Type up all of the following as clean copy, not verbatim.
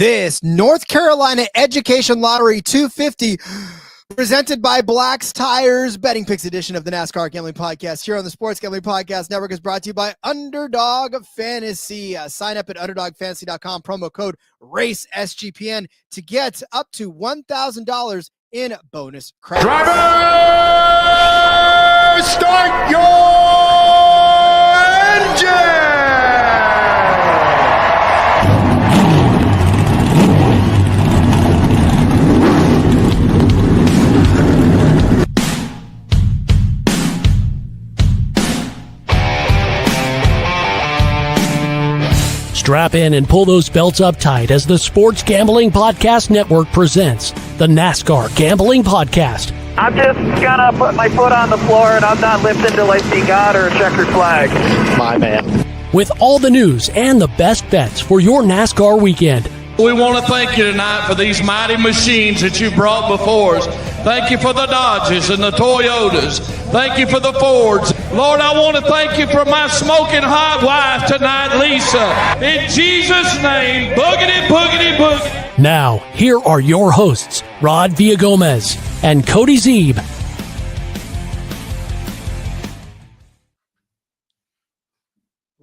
This North Carolina Education Lottery 250 presented by Black's Tires Betting Picks edition of the NASCAR Gambling Podcast here on the Sports Gambling Podcast Network is brought to you by Underdog Fantasy. Sign up at UnderdogFantasy.com, promo code RACESGPN to get up to $1,000 in bonus credit. Driver, start your engine! Strap in and pull those belts up tight as the Sports Gambling Podcast Network presents the NASCAR Gambling Podcast. I'm just gonna put my foot on the floor and I'm not lifting till I see God or a checkered flag. My man. With all the news and the best bets for your NASCAR weekend. We want to thank you tonight for these mighty machines that you brought before us. Thank you for the Dodges and the Toyotas. Thank you for the Fords. Lord, I want to thank you for my smoking hot wife tonight, Lisa. In Jesus' name, boogity, boogity, boogity. Now, here are your hosts, Rod Villagomez and Cody Zeeb.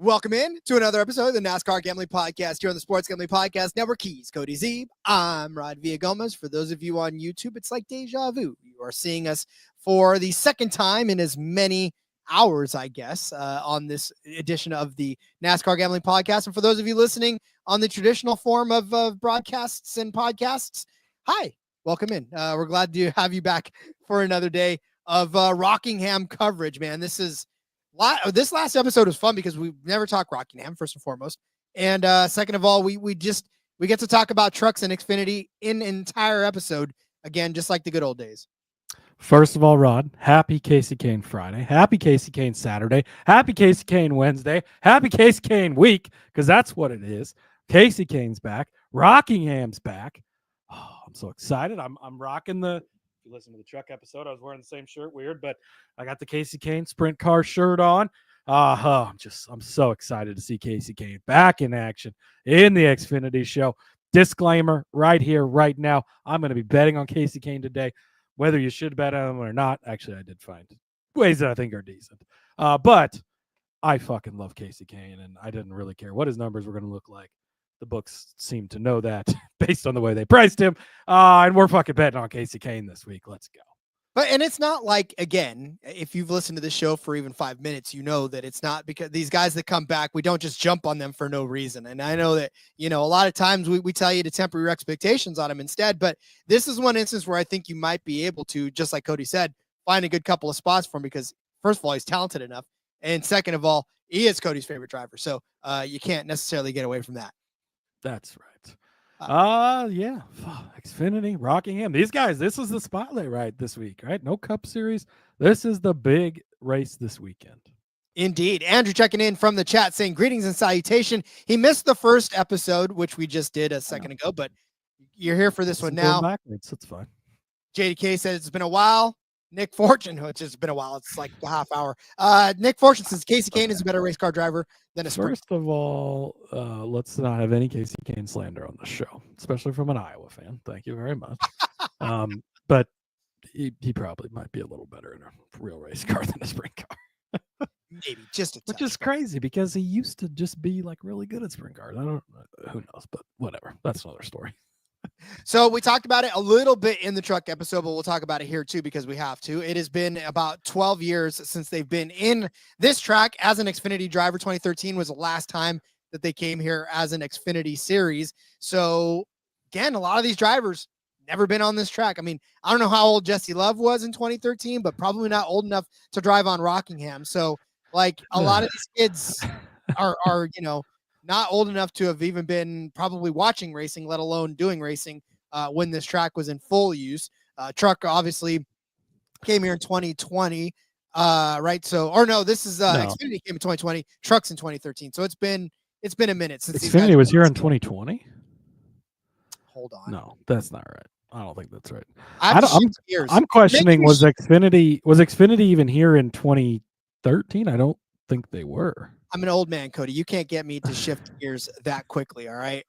Welcome in to another episode of the NASCAR Gambling Podcast here on the Sports Gambling Podcast Network. He's Cody Zeeb. I'm Rod Villagomez. For those of you on YouTube, it's like deja vu. You are seeing us for the second time in as many hours, I guess, on this edition of the NASCAR Gambling Podcast. And for those of you listening on the traditional form of broadcasts and podcasts, hi, welcome in. We're glad to have you back for another day of Rockingham coverage, man. This last episode was fun because we never talk Rockingham, first and foremost. And second of all, we get to talk about trucks and Xfinity in an entire episode, again, just like the good old days. First of all, Rod, happy Casey Kane Friday, happy Casey Kane Saturday, happy Casey Kane Wednesday, happy Casey Kane week, because that's what it is. Casey Kane's back. Rockingham's back. Oh, I'm so excited. I'm rocking the... If you listen to the truck episode, I was wearing the same shirt, weird, but I got the Casey Kane sprint car shirt on. I'm so excited to see Casey Kane back in action in the Xfinity show. Disclaimer right here, right now, I'm going to be betting on Casey Kane today. Whether you should bet on him or not, actually, I did find ways that I think are decent. But I fucking love Casey Kane, and I didn't really care what his numbers were going to look like. The books seem to know that based on the way they priced him. And we're fucking betting on Casey Kane this week. Let's go. And it's not like, again, if you've listened to the show for even 5 minutes, you know that it's not because these guys that come back, we don't just jump on them for no reason. And I know that, a lot of times we tell you to temper your expectations on them instead. But this is one instance where I think you might be able to, just like Cody said, find a good couple of spots for him because, first of all, he's talented enough. And second of all, he is Cody's favorite driver. So you can't necessarily get away from that. That's right. Yeah. Xfinity, Rockingham. These guys, this is the spotlight right this week, right? No Cup Series. This is the big race this weekend. Indeed. Andrew checking in from the chat saying greetings and salutation. He missed the first episode, which we just did a second ago, but you're here for this one now. Backwards. That's fine. JDK says it's been a while. Nick Fortune, which has been a while. It's like a half hour. Nick Fortune says Casey Kane is a better race car driver than a sprint. First of all, let's not have any Casey Kane slander on the show, especially from an Iowa fan. Thank you very much. But he probably might be a little better in a real race car than a sprint car. Maybe just a touch. Which is crazy because he used to just be like really good at sprint cars. I don't know. Who knows? But whatever. That's another story. So we talked about it a little bit in the truck episode, but we'll talk about it here too because we have to. It has been about 12 years since they've been in this track as an Xfinity driver. 2013 was the last time that they came here as an Xfinity Series. So again, a lot of these drivers never been on this track. I mean, I don't know how old Jesse Love was in 2013, but probably not old enough to drive on Rockingham. So like a lot of these kids are not old enough to have even been probably watching racing, let alone doing racing when this track was in full use. Truck obviously came here in 2020, right? So, or no, this is Xfinity came in 2020, trucks in 2013. So it's been a minute since Xfinity was here in 2020. Hold on. No, that's not right. I don't think that's right. I'm questioning, was Xfinity even here in 2013? I don't think they were. I'm an old man, Cody. You can't get me to shift gears that quickly. All right.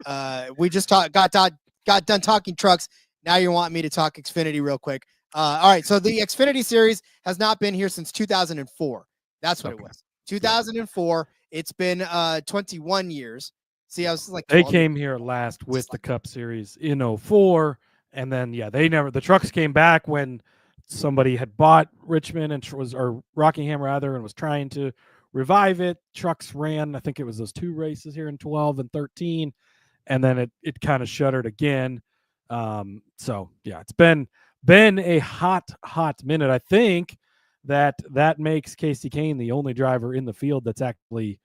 We just got done talking trucks. Now you want me to talk Xfinity real quick. All right. So the Xfinity Series has not been here since 2004. That's what it was. 2004. It's been 21 years. See, I was like, they came here last with the Cup Series in 04. And then, the trucks came back when somebody had bought Richmond or Rockingham rather, and was trying to revive it. Trucks ran, I think it was those 2 races here in 12 and 13. And then it kind of shuttered again. It's been a hot minute. I think that makes Casey Kane the only driver in the field that's actually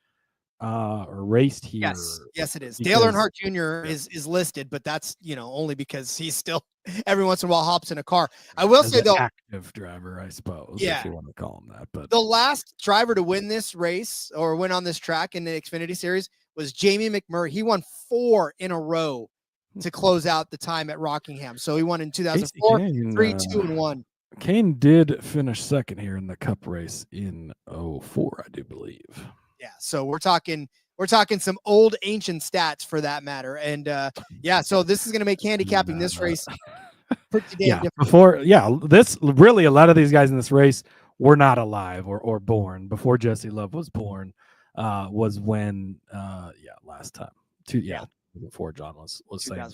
raced here. Yes, it is. Dale Earnhardt Jr. is listed, but that's only because he's still every once in a while hops in a car. I will say though, active driver, I suppose, if you want to call him that. But the last driver to win this race or win on this track in the Xfinity Series was Jamie McMurray. He won 4 in a row to close out the time at Rockingham. So he won in 2004, 3, 2, and 1. Kane did finish second here in the Cup race in 04, I do believe. Yeah, so we're talking some old ancient stats for that matter, and so this is going to make handicapping this race pretty damn different. This really a lot of these guys in this race were not alive or born before Jesse Love was born. Was when last time before John was saying.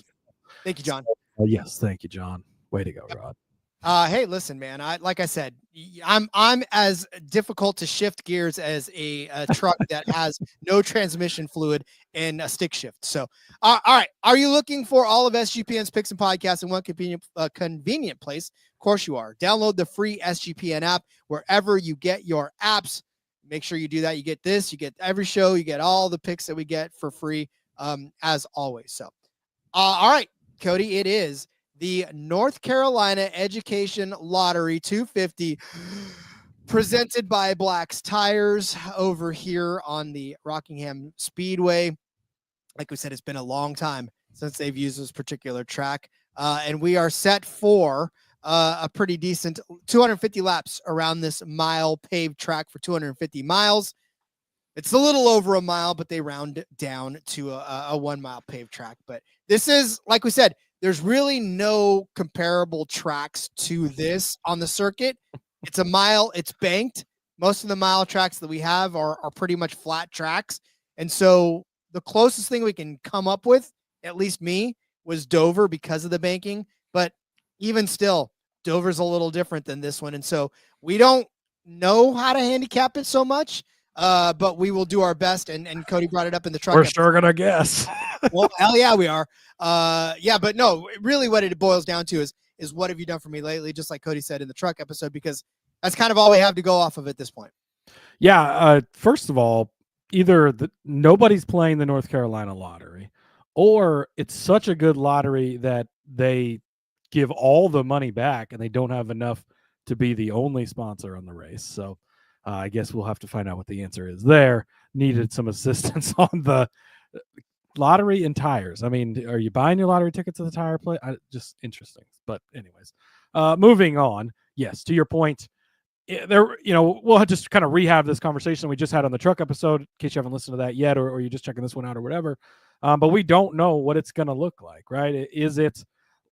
Thank you, John. Yes, thank you, John. Way to go, Rod. Hey, listen, man. Like I said, I'm as difficult to shift gears as a truck that has no transmission fluid and a stick shift. So, all right. Are you looking for all of SGPN's picks and podcasts in one convenient place? Of course you are. Download the free SGPN app wherever you get your apps. Make sure you do that. You get this. You get every show. You get all the picks that we get for free, as always. So, all right, Cody. It is the North Carolina Education Lottery 250 presented by Black's Tires over here on the Rockingham Speedway. Like we said, it's been a long time since they've used this particular track. And we are set for a pretty decent 250 laps around this mile paved track for 250 miles. It's a little over a mile, but they round it down to a 1 mile paved track. But this is, like we said, there's really no comparable tracks to this on the circuit. It's a mile, it's banked. Most of the mile tracks that we have are pretty much flat tracks. And so the closest thing we can come up with, at least me, was Dover because of the banking. But even still, Dover's a little different than this one. And so we don't know how to handicap it so much, but we will do our best. And Cody brought it up in the truck. We're sure going to guess. Well, hell yeah, we are. But no, really what it boils down to is what have you done for me lately? Just like Cody said in the truck episode, because that's kind of all we have to go off of at this point. Yeah. First of all, either nobody's playing the North Carolina lottery, or it's such a good lottery that they give all the money back and they don't have enough to be the only sponsor on the race. So I guess we'll have to find out what the answer is there. Needed some assistance on the lottery and tires. I mean, are you buying your lottery tickets at the tire play? Just interesting. But anyways, moving on. Yes, to your point, we'll just kind of rehab this conversation we just had on the truck episode in case you haven't listened to that yet, or you're just checking this one out or whatever. But we don't know what it's going to look like, right? Is it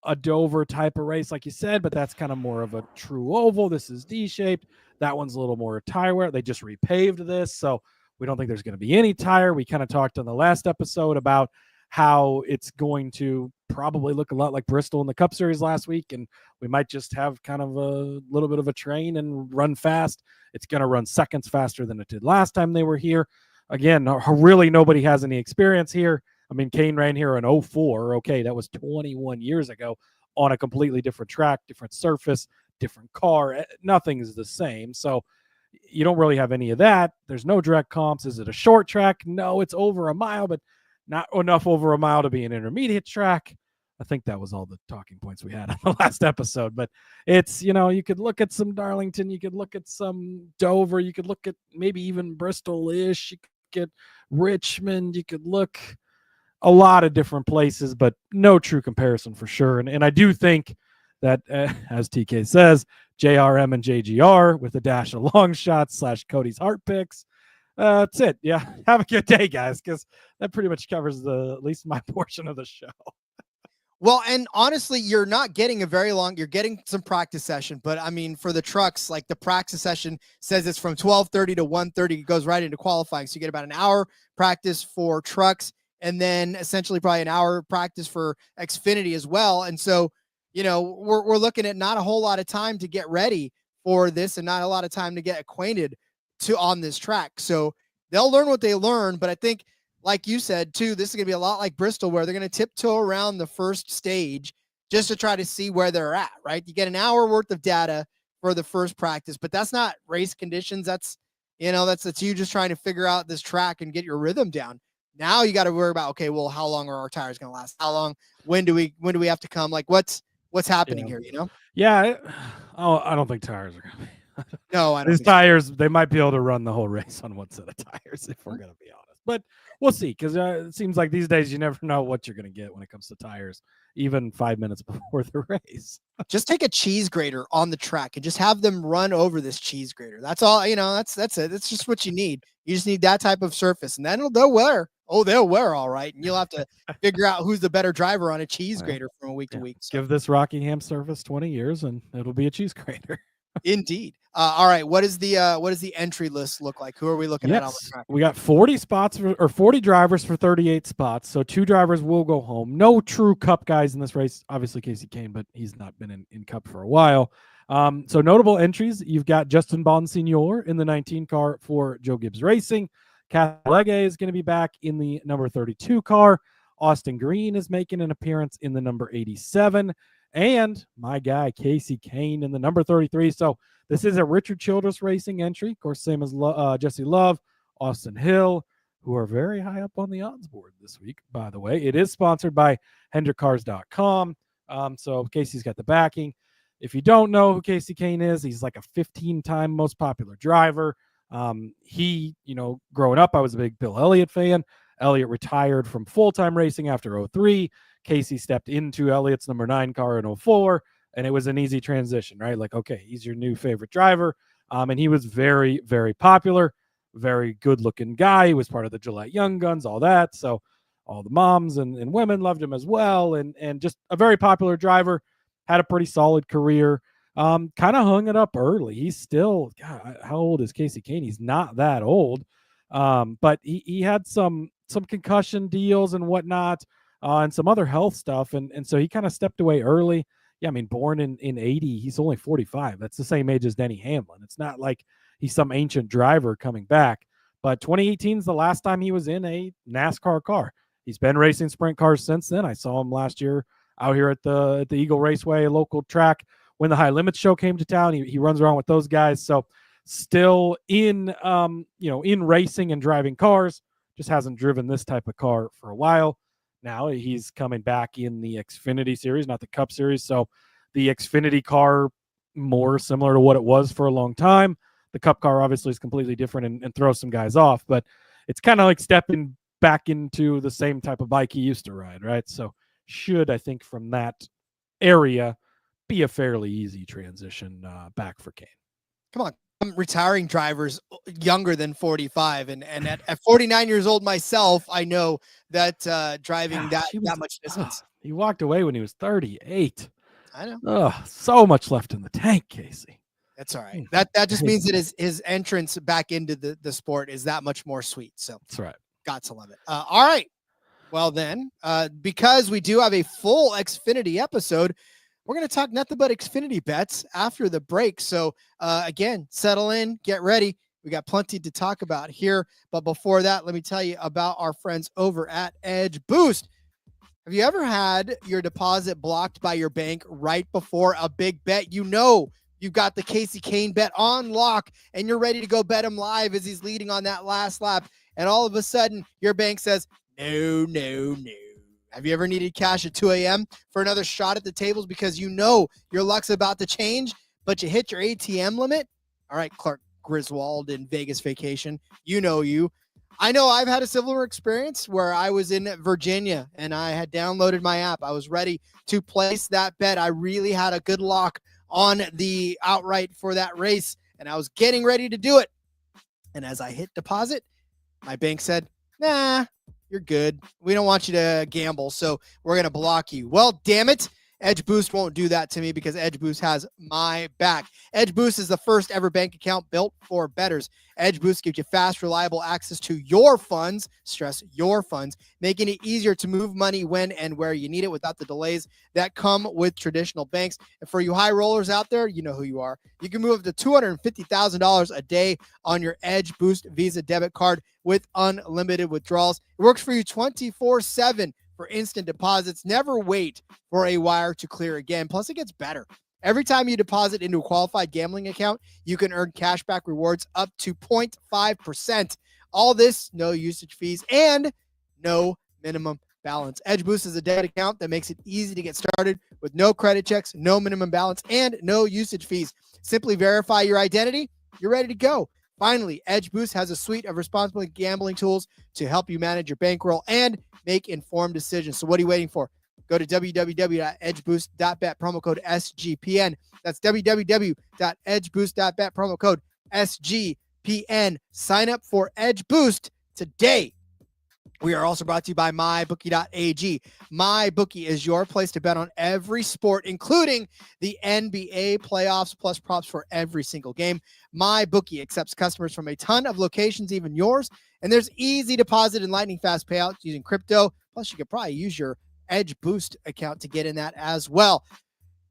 a Dover type of race, like you said, but that's kind of more of a true oval. This is D-shaped. That one's a little more tire wear. They just repaved this, so we don't think there's going to be any tire. We kind of talked on the last episode about how it's going to probably look a lot like Bristol in the Cup Series last week, and we might just have kind of a little bit of a train and run fast. It's going to run seconds faster than it did last time they were here. Again, really nobody has any experience here. I mean, Kane ran here in 04. Okay, that was 21 years ago on a completely different track, different surface, different car. Nothing is the same. So you don't really have any of that. There's no direct comps. Is it a short track? No, it's over a mile, but not enough over a mile to be an intermediate track. I think that was all the talking points we had on the last episode. But it's, you could look at some Darlington. You could look at some Dover. You could look at maybe even Bristol-ish. You could get Richmond. You could look a lot of different places, but no true comparison for sure. And I do think that, as TK says, JRM and JGR with a dash of long shots / Cody's heart picks. That's it. Yeah. Have a good day, guys, because that pretty much covers at least my portion of the show. Well, and honestly, you're not getting you're getting some practice session, but I mean, for the trucks, like the practice session says it's from 12:30 to 1:30. It goes right into qualifying. So you get about an hour practice for trucks and then essentially probably an hour practice for Xfinity as well. And so, we're looking at not a whole lot of time to get ready for this and not a lot of time to get acquainted on this track. So they'll learn what they learn, but I think, like you said, too, this is going to be a lot like Bristol, where they're going to tiptoe around the first stage just to try to see where they're at, right? You get an hour worth of data for the first practice, but that's not race conditions. That's you just trying to figure out this track and get your rhythm down. Now you got to worry about, okay, well, how long are our tires going to last? How long? When do we have to come? Like what's happening here, Yeah. I don't think tires are going to be. No, I don't. These tires, they might be able to run the whole race on one set of tires, if we're going to be honest. But we'll see, because it seems like these days you never know what you're going to get when it comes to tires, even 5 minutes before the race. Just take a cheese grater on the track and just have them run over this cheese grater. That's all, that's it. That's just what you need. You just need that type of surface, and then they'll wear. Oh, they'll wear all right, and you'll have to figure out who's the better driver on a cheese grater from week to week. So. Give this Rockingham surface 20 years, and it'll be a cheese grater. Indeed. All right. What does the entry list look like? Who are we looking at on the track? We got 40 drivers for 38 spots. So 2 drivers will go home. No true Cup guys in this race. Obviously Casey Kane, but he's not been in Cup for a while. So notable entries, you've got Justin Bonsignor in the 19 car for Joe Gibbs Racing. Justin Allgaier is going to be back in the number 32 car. Austin Green is making an appearance in the number 87. And my guy, Casey Kane, in the number 33. So this is a Richard Childress Racing entry. Of course, same as Jesse Love, Austin Hill, who are very high up on the odds board this week, by the way. It is sponsored by HendrickCars.com. So Casey's got the backing. If you don't know who Casey Kane is, he's like a 15-time most popular driver. Growing up, I was a big Bill Elliott fan. Elliott retired from full-time racing after 2003. Casey stepped into Elliott's number 9 car in 2004, and it was an easy transition, right? Like, okay, he's your new favorite driver. And he was very, very popular, very good-looking guy. He was part of the Gillette Young Guns, all that. So all the moms and women loved him as well, and just a very popular driver, had a pretty solid career. Kind of hung it up early. He's still, God, how old is Casey Kane? He's not that old. But he had some concussion deals and whatnot. And some other health stuff. And so he kind of stepped away early. Yeah, I mean, born in 80, he's only 45. That's the same age as Denny Hamlin. It's not like he's some ancient driver coming back. But 2018 is the last time he was in a NASCAR car. He's been racing sprint cars since then. I saw him last year out here at the Eagle Raceway, a local track, when the High Limits show came to town. He runs around with those guys. So still in racing and driving cars, just hasn't driven this type of car for a while. Now he's coming back in the Xfinity Series, not the Cup Series. So the Xfinity car, more similar to what it was for a long time. The Cup car obviously is completely different and throws some guys off, but it's kind of like stepping back into the same type of bike he used to ride, right? So should, I think, from that area be a fairly easy transition back for Kane. Come on. I'm retiring drivers younger than 45, and at 49 years old myself, I know that driving that much distance. He walked away when he was 38. I know. Oh, so much left in the tank, Casey. That's all right. That just means that his entrance back into the sport is that much more sweet. So that's right. Got to love it. All right. Well then, because we do have a full Xfinity episode, we're going to talk nothing but Xfinity bets after the break. So again, settle in, get ready. We got plenty to talk about here. But before that, let me tell you about our friends over at Edge Boost. Have you ever had your deposit blocked by your bank right before a big bet? You know you've got the Casey Kane bet on lock, and you're ready to go bet him live as he's leading on that last lap. And all of a sudden, your bank says, no. Have you ever needed cash at 2 a.m. for another shot at the tables because you know your luck's about to change, but you hit your ATM limit? All right, Clark Griswold in Vegas vacation. You know you. I know I've had a similar experience where I was in Virginia and I had downloaded my app. I was ready to place that bet. I really had a good lock on the outright for that race, and I was getting ready to do it. And as I hit deposit, my bank said, nah, you're good. We don't want you to gamble, so we're going to block you. Well, damn it. Edge Boost won't do that to me because Edge Boost has my back. Edge Boost is the first ever bank account built for bettors. Edge Boost gives you fast, reliable access to your funds, stress your funds, making it easier to move money when and where you need it without the delays that come with traditional banks. And for you high rollers out there, you know who you are. You can move up to $250,000 a day on your Edge Boost Visa debit card with unlimited withdrawals. It works for you 24/7 for instant deposits. Never wait for a wire to clear again. Plus, it gets better. Every time you deposit into a qualified gambling account, you can earn cashback rewards up to 0.5%. All this, no usage fees and no minimum balance. Edge Boost is a debit account that makes it easy to get started with no credit checks, no minimum balance, and no usage fees. Simply verify your identity. You're ready to go. Finally, Edge Boost has a suite of responsible gambling tools to help you manage your bankroll and make informed decisions. So what are you waiting for? Go to www.edgeboost.bet, promo code SGPN. That's www.edgeboost.bet, promo code SGPN. Sign up for Edge Boost today. We are also brought to you by mybookie.ag. MyBookie is your place to bet on every sport, including the NBA playoffs, plus props for every single game. MyBookie accepts customers from a ton of locations, even yours. And there's easy deposit and lightning fast payouts using crypto. Plus, you could probably use your Edge Boost account to get in that as well.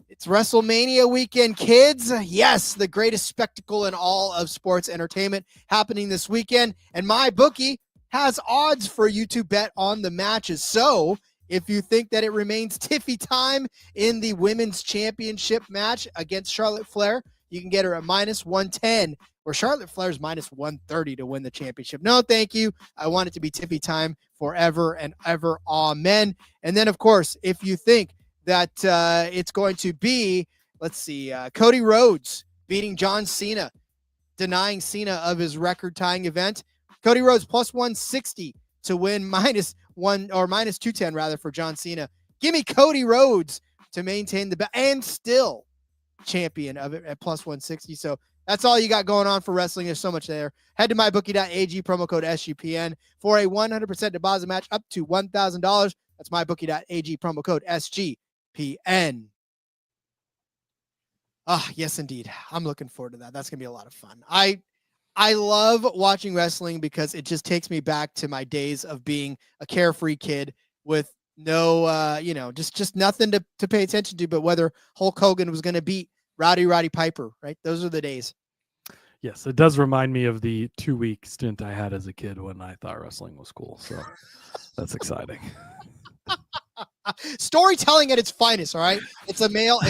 It's WrestleMania weekend, kids. Yes, the greatest spectacle in all of sports entertainment happening this weekend. And MyBookie has odds for you to bet on the matches. So if you think that it remains tiffy time in the women's championship match against Charlotte Flair, you can get her at -110, where Charlotte Flair is -130 to win the championship. No, thank you. I want it to be tiffy time forever and ever. Amen. And then, of course, if you think that it's going to be, Cody Rhodes beating John Cena, denying Cena of his record-tying event, Cody Rhodes +160 to win -210 rather for John Cena. Give me Cody Rhodes to maintain the belt and still champion of it at +160. So that's all you got going on for wrestling. There's so much there. Head to mybookie.ag, promo code SGPN for a 100% deposit match up to $1,000. That's mybookie.ag, promo code SGPN. Yes, indeed. I'm looking forward to that. That's going to be a lot of fun. I love watching wrestling because it just takes me back to my days of being a carefree kid with no, just nothing to pay attention to, but whether Hulk Hogan was going to beat Roddy Piper, right? Those are the days. Yes, it does remind me of the 2-week stint I had as a kid when I thought wrestling was cool. So that's exciting. Storytelling at its finest. All right. It's a male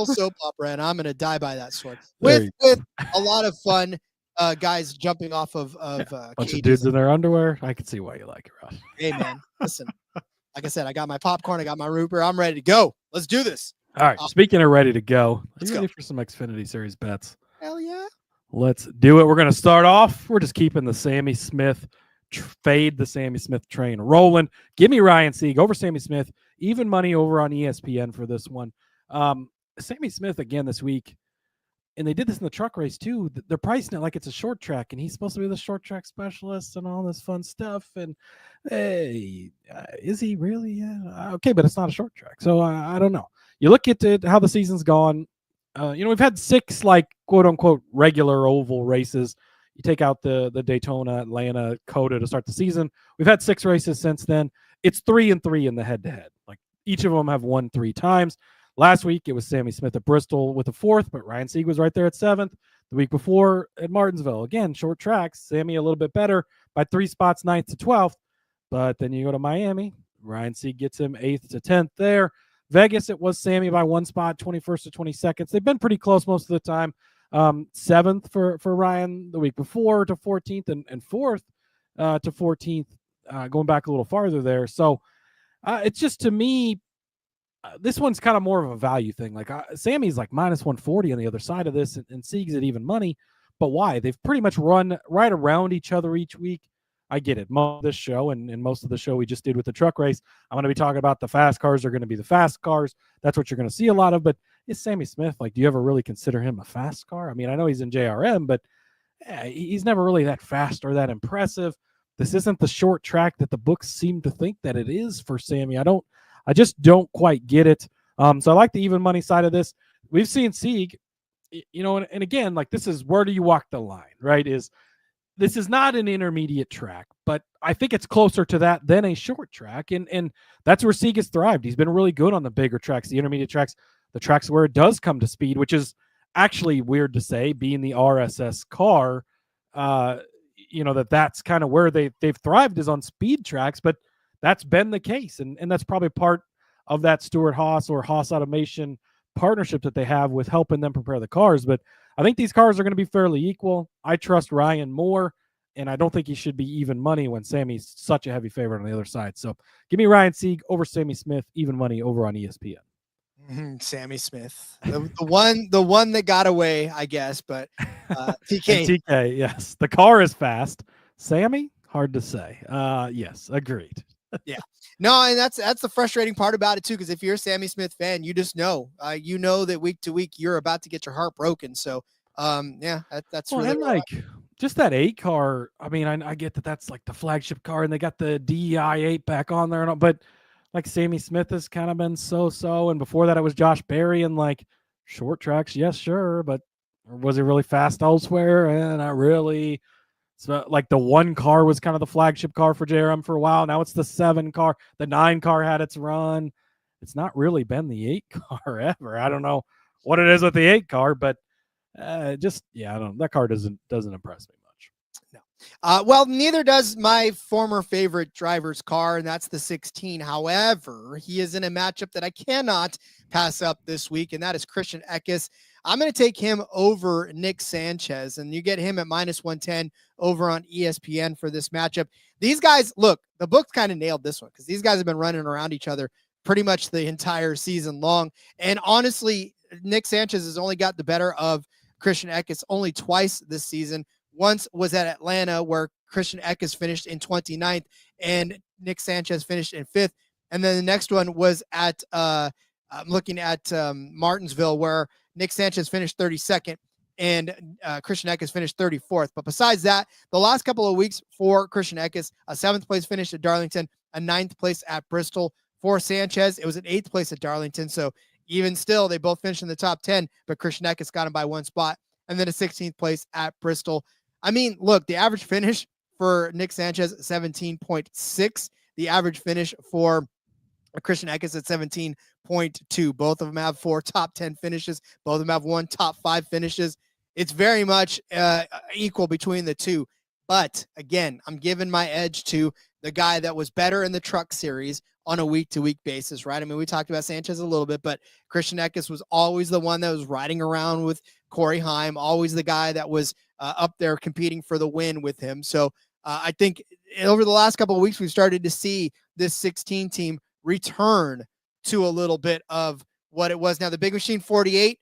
soap opera, and I'm going to die by that sword with a lot of fun. Guys jumping off of bunch of dudes in their underwear. I can see why you like it, Ross. Hey man, listen. Like I said, I got my popcorn, I got my root beer. I'm ready to go. Let's do this. All right. Speaking of ready to go, let's ready for some Xfinity Series bets. Hell yeah. Let's do it. We're going to start off. We're just keeping the Sammy Smith fade the Sammy Smith train rolling. Give me Ryan Sieg over Sammy Smith. Even money over on ESPN for this one. Sammy Smith again this week. And they did this in the truck race too. They're pricing it like it's a short track, and he's supposed to be the short track specialist and all this fun stuff. And hey, is he really? Yeah. Okay, but it's not a short track, so I don't know. You look at how the season's gone. We've had 6 like quote unquote regular oval races. You take out the Daytona, Atlanta, Coda to start the season. We've had 6 races since then. It's 3-3 in the head-to-head. Like each of them have won 3 times. Last week, it was Sammy Smith at Bristol with a 4th, but Ryan Sieg was right there at 7th. The week before at Martinsville, again, short tracks. Sammy a little bit better by 3 spots, 9th to 12th. But then you go to Miami. Ryan Sieg gets him 8th to 10th there. Vegas, it was Sammy by 1 spot, 21st to 22nd. They've been pretty close most of the time. 7th for Ryan the week before to 14th and 4th to 14th, going back a little farther there. So it's just, to me, this one's kind of more of a value thing. Like Sammy's like -140 on the other side of this, and Sieg's at even money. But why? They've pretty much run right around each other each week. I get it. Most of this show and most of the show we just did with the truck race, I'm going to be talking about the fast cars are going to be the fast cars. That's what you're going to see a lot of. But is Sammy Smith, like, do you ever really consider him a fast car? I mean, I know he's in JRM, but he's never really that fast or that impressive. This isn't the short track that the books seem to think that it is for Sammy. I just don't quite get it. So I like the even money side of this. We've seen Sieg, and again, like, this is where do you walk the line, right? This is not an intermediate track, but I think it's closer to that than a short track. And that's where Sieg has thrived. He's been really good on the bigger tracks, the intermediate tracks, the tracks where it does come to speed, which is actually weird to say, being the RSS car. That's kind of where they've thrived, is on speed tracks, but that's been the case. And that's probably part of that Stewart-Haas or Haas Automation partnership that they have with helping them prepare the cars. But I think these cars are going to be fairly equal. I trust Ryan more, and I don't think he should be even money when Sammy's such a heavy favorite on the other side. So give me Ryan Sieg over Sammy Smith, even money over on ESPN. Sammy Smith, the one that got away, I guess, but TK. TK, yes. The car is fast. Sammy, hard to say. Yes, agreed. Yeah. No, and that's the frustrating part about it too, because if you're a Sammy Smith fan, you just know, that week to week you're about to get your heart broken. So, that's well, really and like just that 8 car. I mean, I get that that's like the flagship car, and they got the DEI 8 back on there, and all, but like Sammy Smith has kind of been so, and before that it was Josh Berry, and like short tracks, yes, sure, but was he really fast elsewhere? And not really. So like the 1 car was kind of the flagship car for JRM for a while. Now it's the 7 car. The 9 car had its run. It's not really been the 8 car ever. I don't know what it is with the 8 car, but I don't know. That car doesn't impress me much. No. Well, neither does my former favorite driver's car, and that's the 16. However, he is in a matchup that I cannot pass up this week, and that is Christian Eckes. I'm going to take him over Nick Sanchez, and you get him at -110 over on ESPN for this matchup. These guys, look, the books kind of nailed this one because these guys have been running around each other pretty much the entire season long. And honestly, Nick Sanchez has only got the better of Christian Eckes only twice this season. Once was at Atlanta, where Christian Eckes finished in 29th and Nick Sanchez finished in 5th. And then the next one was at I'm looking at Martinsville, where Nick Sanchez finished 32nd and Christian Eckes finished 34th. But besides that, the last couple of weeks for Christian Eckes, a 7th place finish at Darlington, a 9th place at Bristol. For Sanchez, it was an 8th place at Darlington. So even still, they both finished in the top 10, but Christian Eckes got him by 1 spot. And then a 16th place at Bristol. I mean, look, the average finish for Nick Sanchez, 17.6. The average finish for Christian Eckes at 17.2. Both of them have 4 top 10 finishes. Both of them have 1 top 5 finishes. It's very much equal between the two. But again, I'm giving my edge to the guy that was better in the Truck Series on a week-to-week basis, right? I mean, we talked about Sanchez a little bit, but Christian Eckes was always the one that was riding around with Corey Heim, always the guy that was up there competing for the win with him. So I think over the last couple of weeks, we've started to see this 16 team return to a little bit of what it was. Now, the Big Machine 48,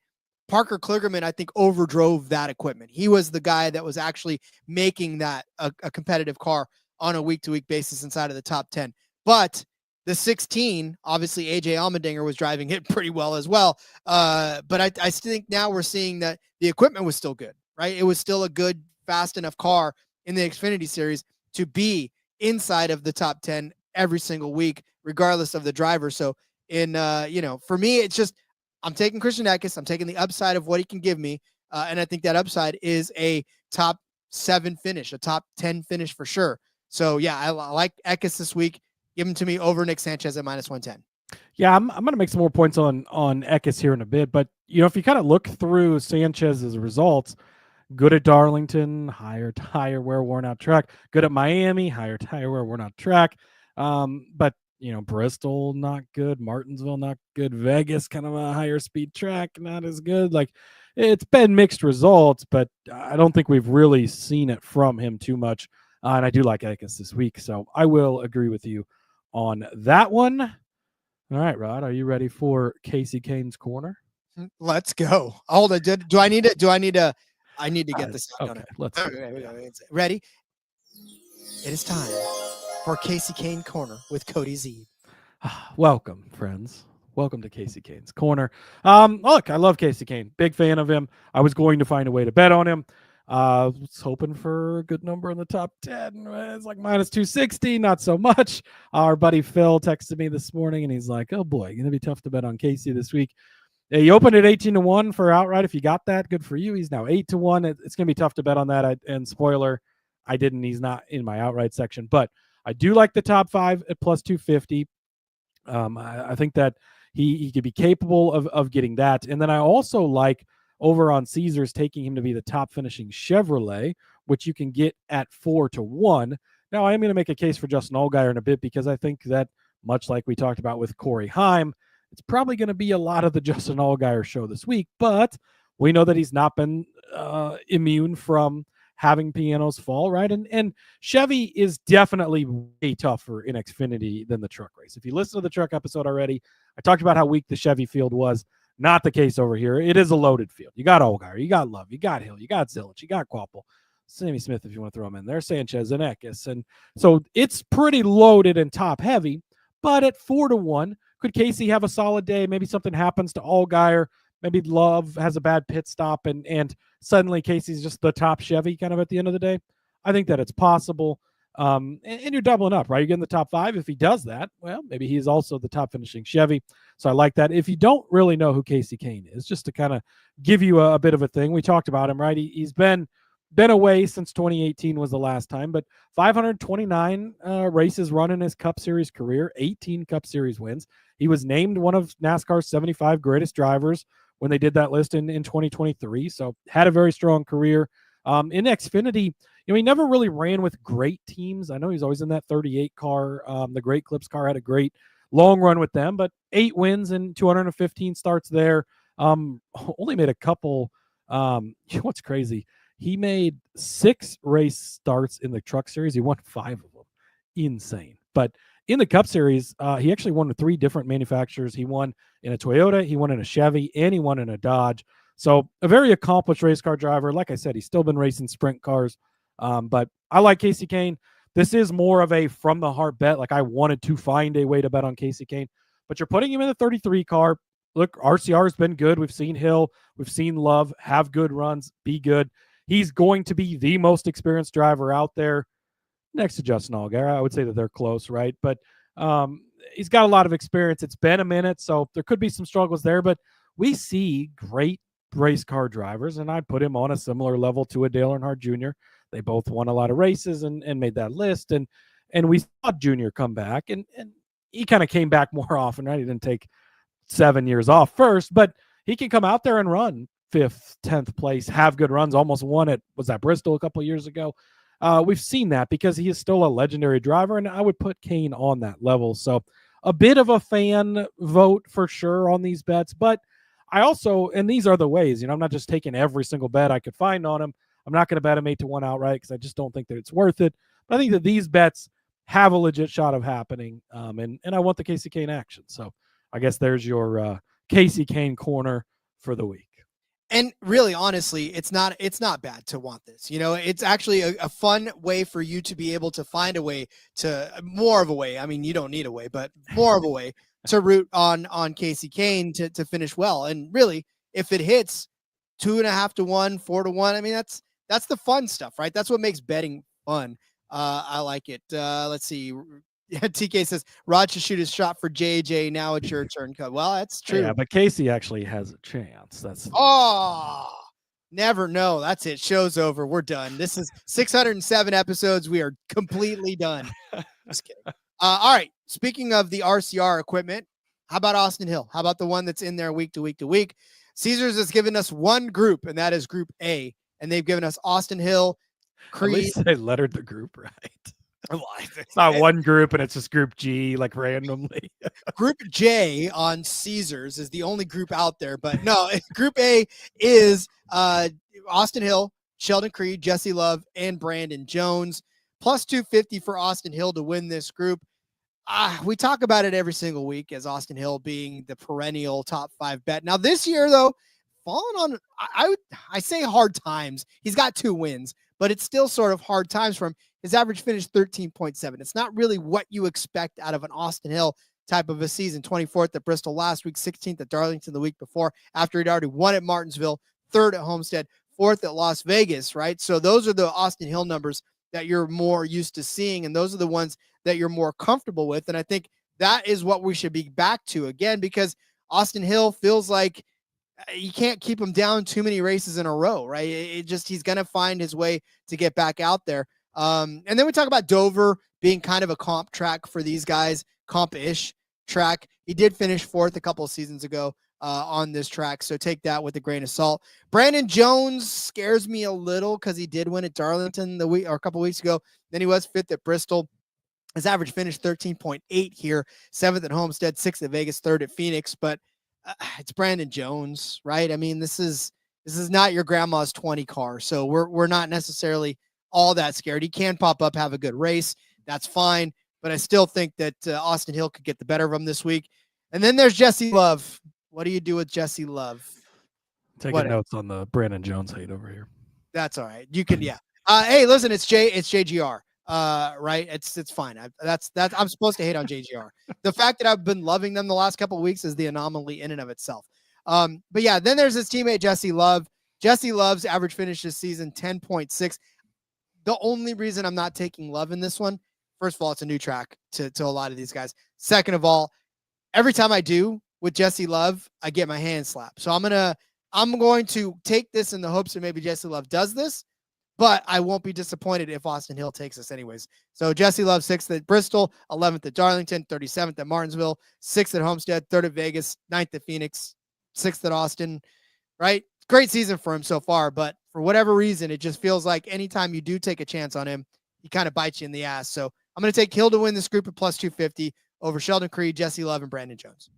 Parker Kligerman, I think, overdrove that equipment. He was the guy that was actually making that a competitive car on a week-to-week basis inside of the top 10. But the 16, obviously, AJ Allmendinger was driving it pretty well as well. But I still think now we're seeing that the equipment was still good, right? It was still a good, fast enough car in the Xfinity Series to be inside of the top 10 every single week, regardless of the driver. So for me, it's just, I'm taking Christian Eckes. I'm taking the upside of what he can give me. And I think that upside is a top 7 finish, a top 10 finish for sure. So yeah, I like Eckes this week. Give him to me over Nick Sanchez at -110. Yeah, I'm going to make some more points on Eckes here in a bit. But, if you kind of look through Sanchez's results, good at Darlington, higher tire wear, worn out track. Good at Miami, higher tire wear, worn out track. But, Bristol, not good. Martinsville, not good. Vegas, kind of a higher speed track, not as good. Like, it's been mixed results, but I don't think we've really seen it from him too much. And I do like Eckes this week, so I will agree with you on that one. All right, Rod, are you ready for Casey Kane's Corner? Let's go. Hold on. Do I need to? I need to get this out. Okay, let's ready. It is time for Casey Kane Corner with Cody Zeeb. Welcome, friends. Welcome to Casey Kane's Corner. Look, I love Casey Kane. Big fan of him. I was going to find a way to bet on him. Was hoping for a good number in the top 10. It's like minus 260, not so much. Our buddy Phil texted me this morning, and he's like, oh boy, going to be tough to bet on Casey this week. He opened at 18-1 for outright. If you got that, good for you. He's now 8-1. It's going to be tough to bet on that. And spoiler, I didn't. He's not in my outright section, but I do like the top 5 at plus 250. I think that he could be capable of getting that. And then I also like over on Caesars taking him to be the top finishing Chevrolet, which you can get at 4-1. Now, I am going to make a case for Justin Allgaier in a bit because I think that, much like we talked about with Corey Heim, it's probably going to be a lot of the Justin Allgaier show this week. But we know that he's not been immune from having pianos fall, right? And Chevy is definitely way tougher in Xfinity than the truck race. If you listen to the truck episode already, I talked about how weak the Chevy field was. Not the case over here. It is a loaded field. You got Allgaier, you got Love, you got Hill, you got Zilich, you got Kvapil, Sammy Smith if you want to throw him in there, Sanchez and Eckes. And so it's pretty loaded and top heavy, but at 4-1, could Casey have a solid day? Maybe something happens to Allgaier. Maybe Love has a bad pit stop and suddenly Casey's just the top Chevy kind of at the end of the day. I think that it's possible. And you're doubling up, right? You're getting the top 5. If he does that, well, maybe he's also the top finishing Chevy. So I like that. If you don't really know who Kasey Kahne is, just to kind of give you a bit of a thing, we talked about him, right? He's been away since 2018 was the last time, but 529 races run in his Cup Series career, 18 Cup Series wins. He was named one of NASCAR's 75 greatest drivers when they did that list in 2023. So had a very strong career. In Xfinity, he never really ran with great teams. I know he's always in that 38 car. The Great Clips car had a great long run with them, but 8 wins and 215 starts there. Only made a couple. What's crazy? He made 6 race starts in the Truck Series. He won 5 of them. Insane. But in the Cup Series, he actually won with 3 different manufacturers. He won in a Toyota, he won in a Chevy, and he won in a Dodge. So a very accomplished race car driver. Like I said, he's still been racing sprint cars. But I like Kasey Kahne. This is more of a from the heart bet. Like I wanted to find a way to bet on Kasey Kahne, but you're putting him in the 33 car. Look, RCR has been good. We've seen Hill, we've seen Love have good runs, be good. He's going to be the most experienced driver out there next to Justin Allgaier. I would say that they're close, right? But he's got a lot of experience. It's been a minute, so there could be some struggles there, but we see great race car drivers, and I'd put him on a similar level to a Dale Earnhardt Jr. They both won a lot of races and made that list. And we saw Junior come back, and he kind of came back more often, right? He didn't take 7 years off first, but he can come out there and run 5th, 10th place, have good runs, almost won it. Was that Bristol a couple of years ago? We've seen that because he is still a legendary driver, and I would put Kahne on that level. So a bit of a fan vote for sure on these bets, but I also, and these are the ways, I'm not just taking every single bet I could find on him. I'm not going to bet him 8-1 outright because I just don't think that it's worth it. But I think that these bets have a legit shot of happening, and I want the Kasey Kahne action. So I guess there's your Kasey Kahne corner for the week. And really, honestly, it's not bad to want this. It's actually a fun way for you to be able to find a way to more of a way. I mean, you don't need a way, but more of a way to root on Kasey Kahne to finish well. And really, if it hits 2.5-1, 4-1, I mean, that's the fun stuff, right? That's what makes betting fun. I like it. Let's see. TK says Rod should shoot his shot for JJ. Now it's your turn. Well, that's true. Yeah, but Kasey actually has a chance. That's never know. That's it. Show's over. We're done. This is 607 episodes. We are completely done. Just kidding. All right. Speaking of the RCR equipment, how about Austin Hill? How about the one that's in there week to week to week? Caesars has given us one group, and that is Group A, and they've given us Austin Hill, Creed. At least they lettered the group right. It's not one group and it's just Group G, like randomly. Group J on Caesars is the only group out there, but no, Group A is Austin Hill, Sheldon Creed, Jesse Love, and Brandon Jones. Plus 250 for Austin Hill to win this group. We talk about it every single week as Austin Hill being the perennial top 5 bet. Now this year, though, falling on, I say hard times. He's got 2 wins, but it's still sort of hard times for him. His average finished 13.7. It's not really what you expect out of an Austin Hill type of a season. 24th at Bristol last week, 16th at Darlington the week before, after he'd already won at Martinsville, 3rd at Homestead, 4th at Las Vegas, right? So those are the Austin Hill numbers that you're more used to seeing, and those are the ones that you're more comfortable with. And I think that is what we should be back to again, because Austin Hill feels like you can't keep him down too many races in a row, right? He's going to find his way to get back out there. And then we talk about Dover being kind of a comp track for these guys, comp-ish track. He did finish 4th a couple of seasons ago on this track, so take that with a grain of salt. Brandon Jones scares me a little because he did win at Darlington a couple weeks ago. Then he was 5th at Bristol. His average finished 13.8 here, 7th at Homestead, 6th at Vegas, 3rd at Phoenix. But it's Brandon Jones, right? I mean, this is not your grandma's 20 car, so we're not necessarily all that scared. He can pop up, have a good race. That's fine. But I still think that Austin Hill could get the better of him this week. And then there's Jesse Love. What do you do with Jesse Love? Taking notes on the Brandon Jones hate over here. That's all right. You can, yeah. Hey, listen, it's JGR. Right? It's fine. I'm supposed to hate on JGR. The fact that I've been loving them the last couple of weeks is the anomaly in and of itself. But yeah, then there's his teammate Jesse Love. Jesse Love's average finish this season 10.6. The only reason I'm not taking Love in this one, first of all, it's a new track to a lot of these guys. Second of all, every time I do with Jesse Love, I get my hand slapped. So I'm going to take this in the hopes that maybe Jesse Love does this, but I won't be disappointed if Austin Hill takes us anyways. So Jesse Love, 6th at Bristol, 11th at Darlington, 37th at Martinsville, 6th at Homestead, 3rd at Vegas, 9th at Phoenix, 6th at Austin, right? Great season for him so far, but for whatever reason, it just feels like anytime you do take a chance on him, he kind of bites you in the ass. So I'm going to take Hill to win this group at plus 250 over Sheldon Creed, Jesse Love, and Brandon Jones.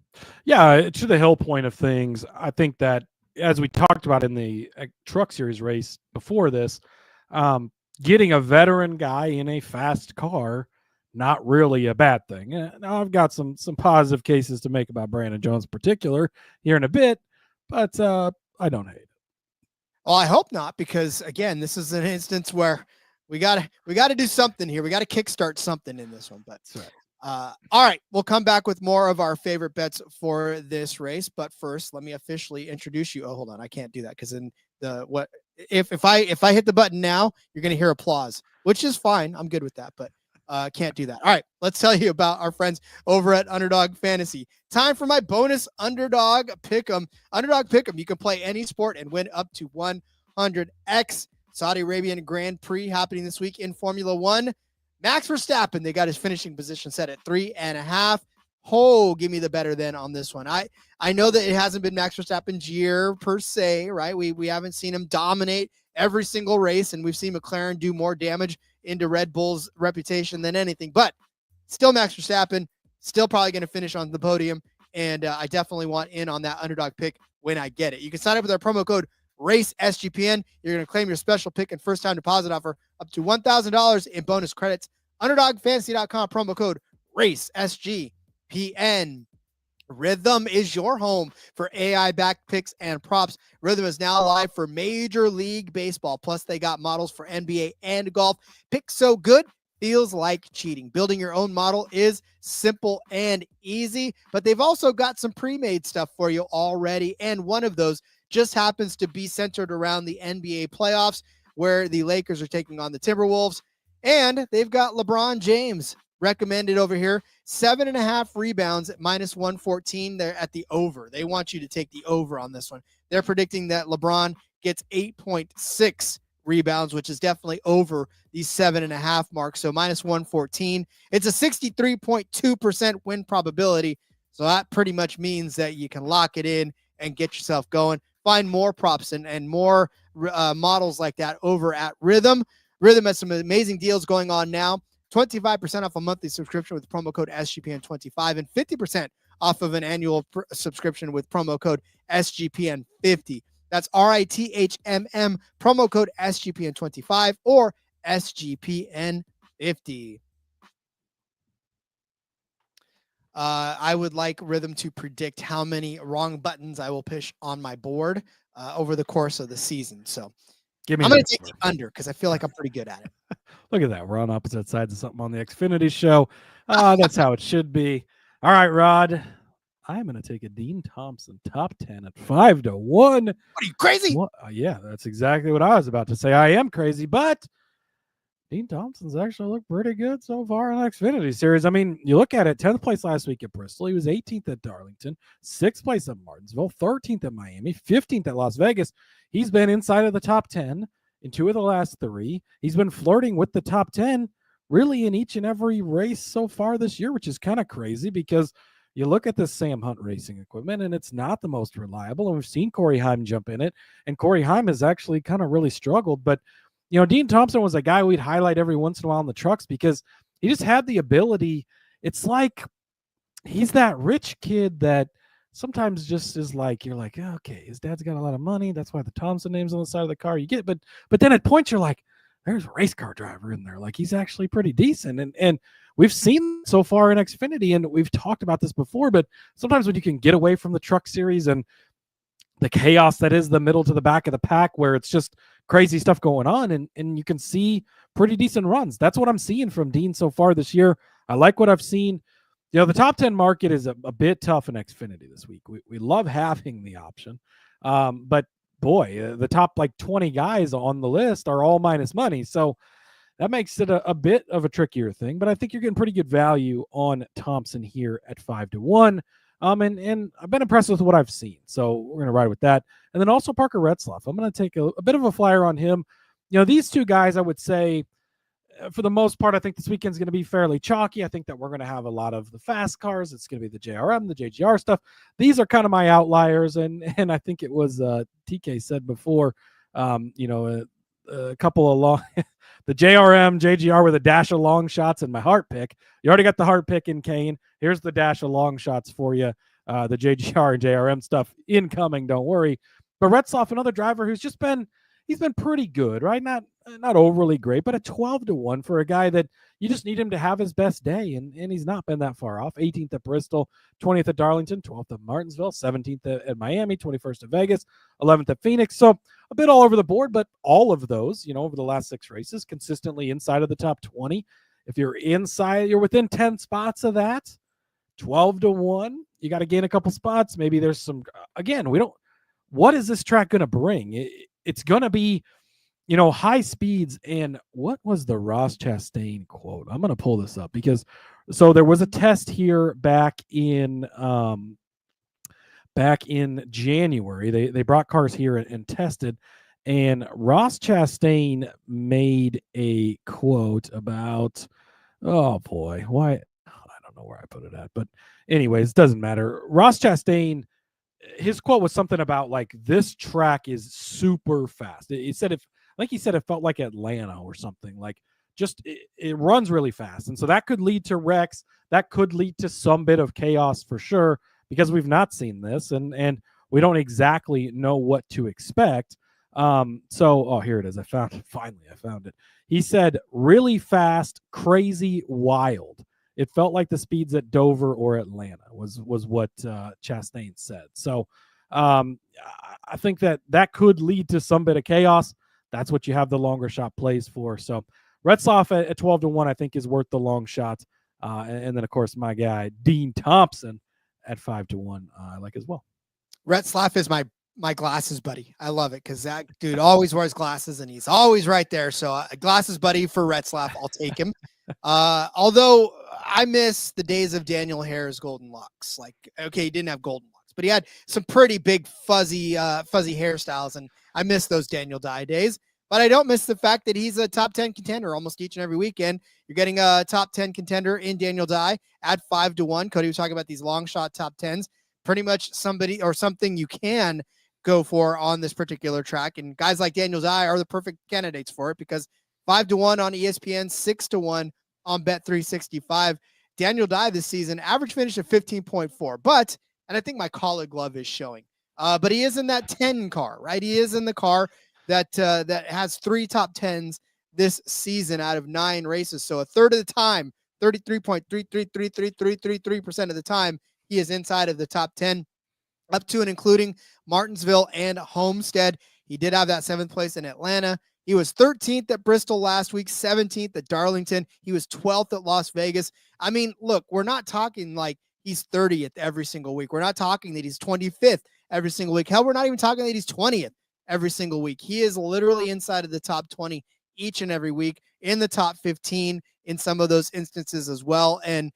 Yeah, to the Hill point of things, I think that as we talked about in the Truck Series race before this, getting a veteran guy in a fast car, not really a bad thing. Now I've got some positive cases to make about Brandon Jones in particular here in a bit, but I don't hate it. Well, I hope not, because again, this is an instance where we gotta do something here. We gotta kickstart something in this one. But That's right. All right, we'll come back with more of our favorite bets for this race. But first, let me officially introduce you. Oh, hold on, I can't do that because in if I hit the button now, you're gonna hear applause, which is fine. I'm good with that, but can't do that. All right, let's tell you about our friends over at Underdog Fantasy. Time for my bonus Underdog Pick'em. Underdog Pick'em, you can play any sport and win up to 100x. Saudi Arabian Grand Prix happening this week in Formula One. Max Verstappen, they got his finishing position set at 3.5. Oh, give me the better than on this one. I know that it hasn't been Max Verstappen's year per se, right? We haven't seen him dominate every single race, and we've seen McLaren do more damage into Red Bull's reputation than anything. But still Max Verstappen, still probably going to finish on the podium, and I definitely want in on that underdog pick when I get it. You can sign up with our promo code RACESGPN. You're going to claim your special pick and first-time deposit offer up to $1,000 in bonus credits. UnderdogFantasy.com, promo code RACESGPN. Rhythm is your home for AI-backed picks and props. Rhythm is now live for Major League Baseball. Plus, they got models for NBA and golf. Picks so good, feels like cheating. Building your own model is simple and easy, but they've also got some pre-made stuff for you already, and one of those just happens to be centered around the NBA playoffs, where the Lakers are taking on the Timberwolves, and they've got LeBron James recommended over here, 7.5 rebounds at minus 114. They're at the over. They want you to take the over on this one. They're predicting that LeBron gets 8.6 rebounds, which is definitely over the 7.5 mark. So minus 114. It's a 63.2% win probability. So that pretty much means that you can lock it in and get yourself going. Find more props and more models like that over at Rhythm. Rhythm has some amazing deals going on now. 25% off a monthly subscription with promo code SGPN25 and 50% off of an annual subscription with promo code SGPN50. That's RITHMM, promo code SGPN25 or SGPN50. I would like Rhythm to predict how many wrong buttons I will push on my board over the course of the season. So I'm going to take the under because I feel like I'm pretty good at it. Look at that. We're on opposite sides of something on the Xfinity show. That's how it should be. All right, Rod. I'm going to take a Dean Thompson top 10 at 5-1. What are you, crazy? What? Yeah, that's exactly what I was about to say. I am crazy, but Dean Thompson's actually looked pretty good so far in the Xfinity Series. I mean, you look at it, 10th place last week at Bristol. He was 18th at Darlington, 6th place at Martinsville, 13th at Miami, 15th at Las Vegas. He's been inside of the top 10 in 2 of the last 3. He's been flirting with the top 10 really in each and every race so far this year, which is kind of crazy because you look at this Sam Hunt racing equipment and it's not the most reliable. And we've seen Corey Heim jump in it, and Corey Heim has actually kind of really struggled. But you know, Dean Thompson was a guy we'd highlight every once in a while in the trucks because he just had the ability. It's like he's that rich kid that sometimes just is like, you're like, oh, okay, his dad's got a lot of money. That's why the Thompson name's on the side of the car. You get, but then at points you're like, there's a race car driver in there. Like he's actually pretty decent. And we've seen so far in Xfinity, and we've talked about this before, but sometimes when you can get away from the truck series and the chaos that is the middle to the back of the pack where it's just crazy stuff going on, and you can see pretty decent runs. That's what I'm seeing from Dean so far this year. I like what I've seen. You know, the top 10 market is a bit tough in Xfinity this week. We love having the option. But boy, the top like 20 guys on the list are all minus money. So that makes it a bit of a trickier thing, but I think you're getting pretty good value on Thompson here at 5-1. And I've been impressed with what I've seen. So we're going to ride with that. And then also Parker Retzlaff. I'm going to take a bit of a flyer on him. You know, these two guys, I would say, for the most part, I think this weekend's going to be fairly chalky. I think that we're going to have a lot of the fast cars. It's going to be the JRM, the JGR stuff. These are kind of my outliers. And I think it was TK said before, you know, a couple of long, the JRM, JGR with a dash of long shots in my heart pick. You already got the heart pick in Kane. Here's the dash of long shots for you. The JGR and JRM stuff incoming. Don't worry. But Retzlaff, another driver who's just been, he's been pretty good, right? Not overly great, but a 12-1 for a guy that you just need him to have his best day. And he's not been that far off. 18th at Bristol, 20th at Darlington, 12th at Martinsville, 17th at Miami, 21st at Vegas, 11th at Phoenix. So a bit all over the board, but all of those, you know, over the last 6 races, consistently inside of the top 20. If you're inside, you're within 10 spots of that, 12-1. You got to gain a couple spots. Maybe there's some, again, what is this track going to bring? It's going to be, you know, high speeds. And what was the Ross Chastain quote? I'm going to pull this up because, so there was a test here back in January. They brought cars here and tested, and Ross Chastain made a quote about, oh boy, why? I don't know where I put it at, but anyways, it doesn't matter. Ross Chastain, his quote was something about like, this track is super fast. He said, he said it felt like Atlanta or something, like just it runs really fast. And so that could lead to wrecks. That could lead to some bit of chaos for sure, because we've not seen this and we don't exactly know what to expect. So here it is. I found it. He said, really fast, crazy, wild. It felt like the speeds at Dover or Atlanta was what Chastain said. So I think that could lead to some bit of chaos. That's what you have the longer shot plays for. So Retzlaff at 12-1, I think, is worth the long shot. And then, of course, my guy, Dean Thompson, at 5-1, I like as well. Retzlaff is my glasses buddy. I love it because that dude always wears glasses and he's always right there. So glasses buddy for Retzlaff, I'll take him. Although I miss the days of Daniel Hare's golden locks. Like, okay, he didn't have golden locks, but he had some pretty big fuzzy hairstyles, and I miss those Daniel Dye days. But I don't miss the fact that he's a top 10 contender almost each and every weekend. You're getting a top 10 contender in Daniel Dye at 5-1. Cody was talking about these long shot top 10s. Pretty much somebody or something you can go for on this particular track. And guys like Daniel Dye are the perfect candidates for it because 5-1 on ESPN, 6-1 on Bet365. Daniel Dye this season, average finish of 15.4. But, and I think my collar glove is showing, but he is in that 10 car, right? He is in the car that has 3 top 10s this season out of 9 races. So a third of the time, 33.33333% of the time, he is inside of the top 10, up to and including Martinsville and Homestead. He did have that 7th place in Atlanta. He was 13th at Bristol last week, 17th at Darlington. He was 12th at Las Vegas. I mean, look, we're not talking like he's 30th every single week. We're not talking that he's 25th every single week. Hell, we're not even talking that he's 20th every single week. He is literally inside of the top 20 each and every week, in the top 15 in some of those instances as well. And,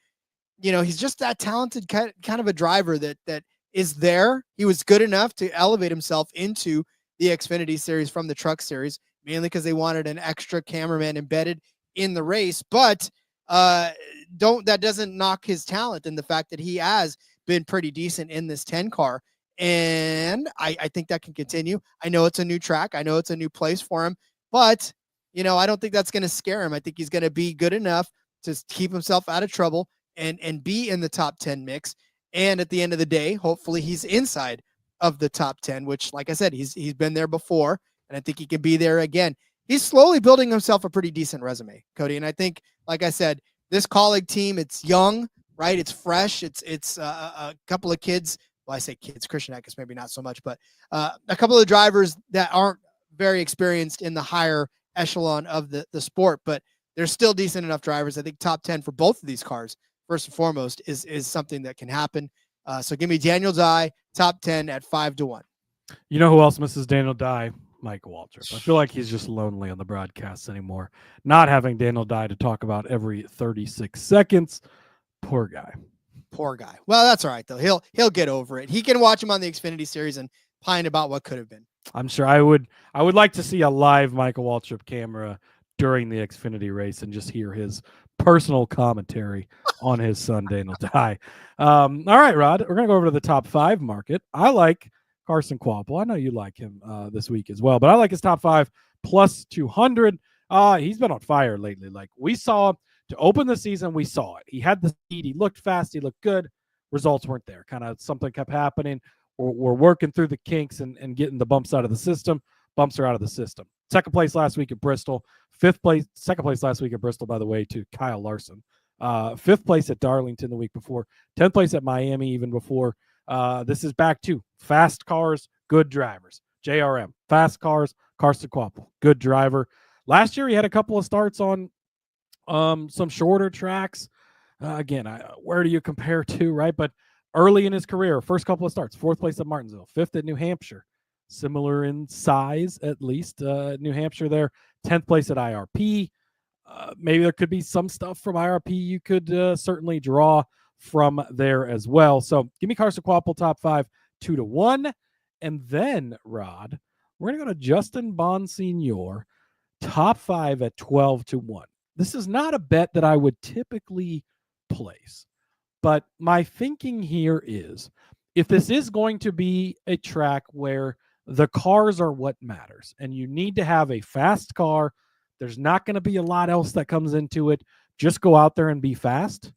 he's just that talented kind of a driver that is there. He was good enough to elevate himself into the Xfinity Series from the Truck Series, mainly because they wanted an extra cameraman embedded in the race. But that doesn't knock his talent and the fact that he has been pretty decent in this 10 car. And I think that can continue. I know it's a new track. I know it's a new place for him, but I don't think that's going to scare him. I think he's going to be good enough to keep himself out of trouble and be in the top 10 mix. And at the end of the day, hopefully he's inside of the top 10, which, like I said, he's been there before, and I think he can be there again. He's slowly building himself a pretty decent resume, Cody. And I think, like I said, this colleague team, it's young, right? It's fresh. It's a couple of kids. Well, I say kids, Christian Eckes, maybe not so much, but a couple of drivers that aren't very experienced in the higher echelon of the sport, but they're still decent enough drivers. I think top 10 for both of these cars, first and foremost, is something that can happen. So give me Daniel Dye, top 10 at 5-1. You know who else misses Daniel Dye? Michael Waltrip. I feel like he's just lonely on the broadcasts anymore, not having Daniel Dye to talk about every 36 seconds. Poor guy. Well, that's all right though. He'll get over it. He can watch him on the Xfinity Series and pine about what could have been. I'm sure I would like to see a live Michael Waltrip camera during the Xfinity race and just hear his personal commentary on his son, Daniel Dye. All right, Rod, we're going to go over to the top 5 market. I like Carson Kvapil. I know you like him this week as well, but I like his top 5 plus 200. He's been on fire lately. Like we saw to open the season, we saw it. He had the speed. He looked fast. He looked good. Results weren't there. Kind of something kept happening. We're working through the kinks and getting the bumps out of the system. Bumps are out of the system. Second place last week at Bristol. Second place last week at Bristol, by the way, to Kyle Larson. 5th place at Darlington the week before. 10th place at Miami even before. This is back to fast cars, good drivers. JRM, fast cars, Carson Kvapil, good driver. Last year he had a couple of starts on some shorter tracks. Again, where do you compare to, right? But early in his career, first couple of starts, 4th place at Martinsville, 5th at New Hampshire, similar in size at least. New Hampshire there, 10th place at IRP. Maybe there could be some stuff from IRP you could certainly draw from there as well. So give me Carson Kvapil top 5, 2-1. And then, Rod, we're going to go to Justin Bonsignor top 5 at 12-1. This is not a bet that I would typically place. But my thinking here is, if this is going to be a track where the cars are what matters, and you need to have a fast car, there's not going to be a lot else that comes into it. Just go out there and be fast.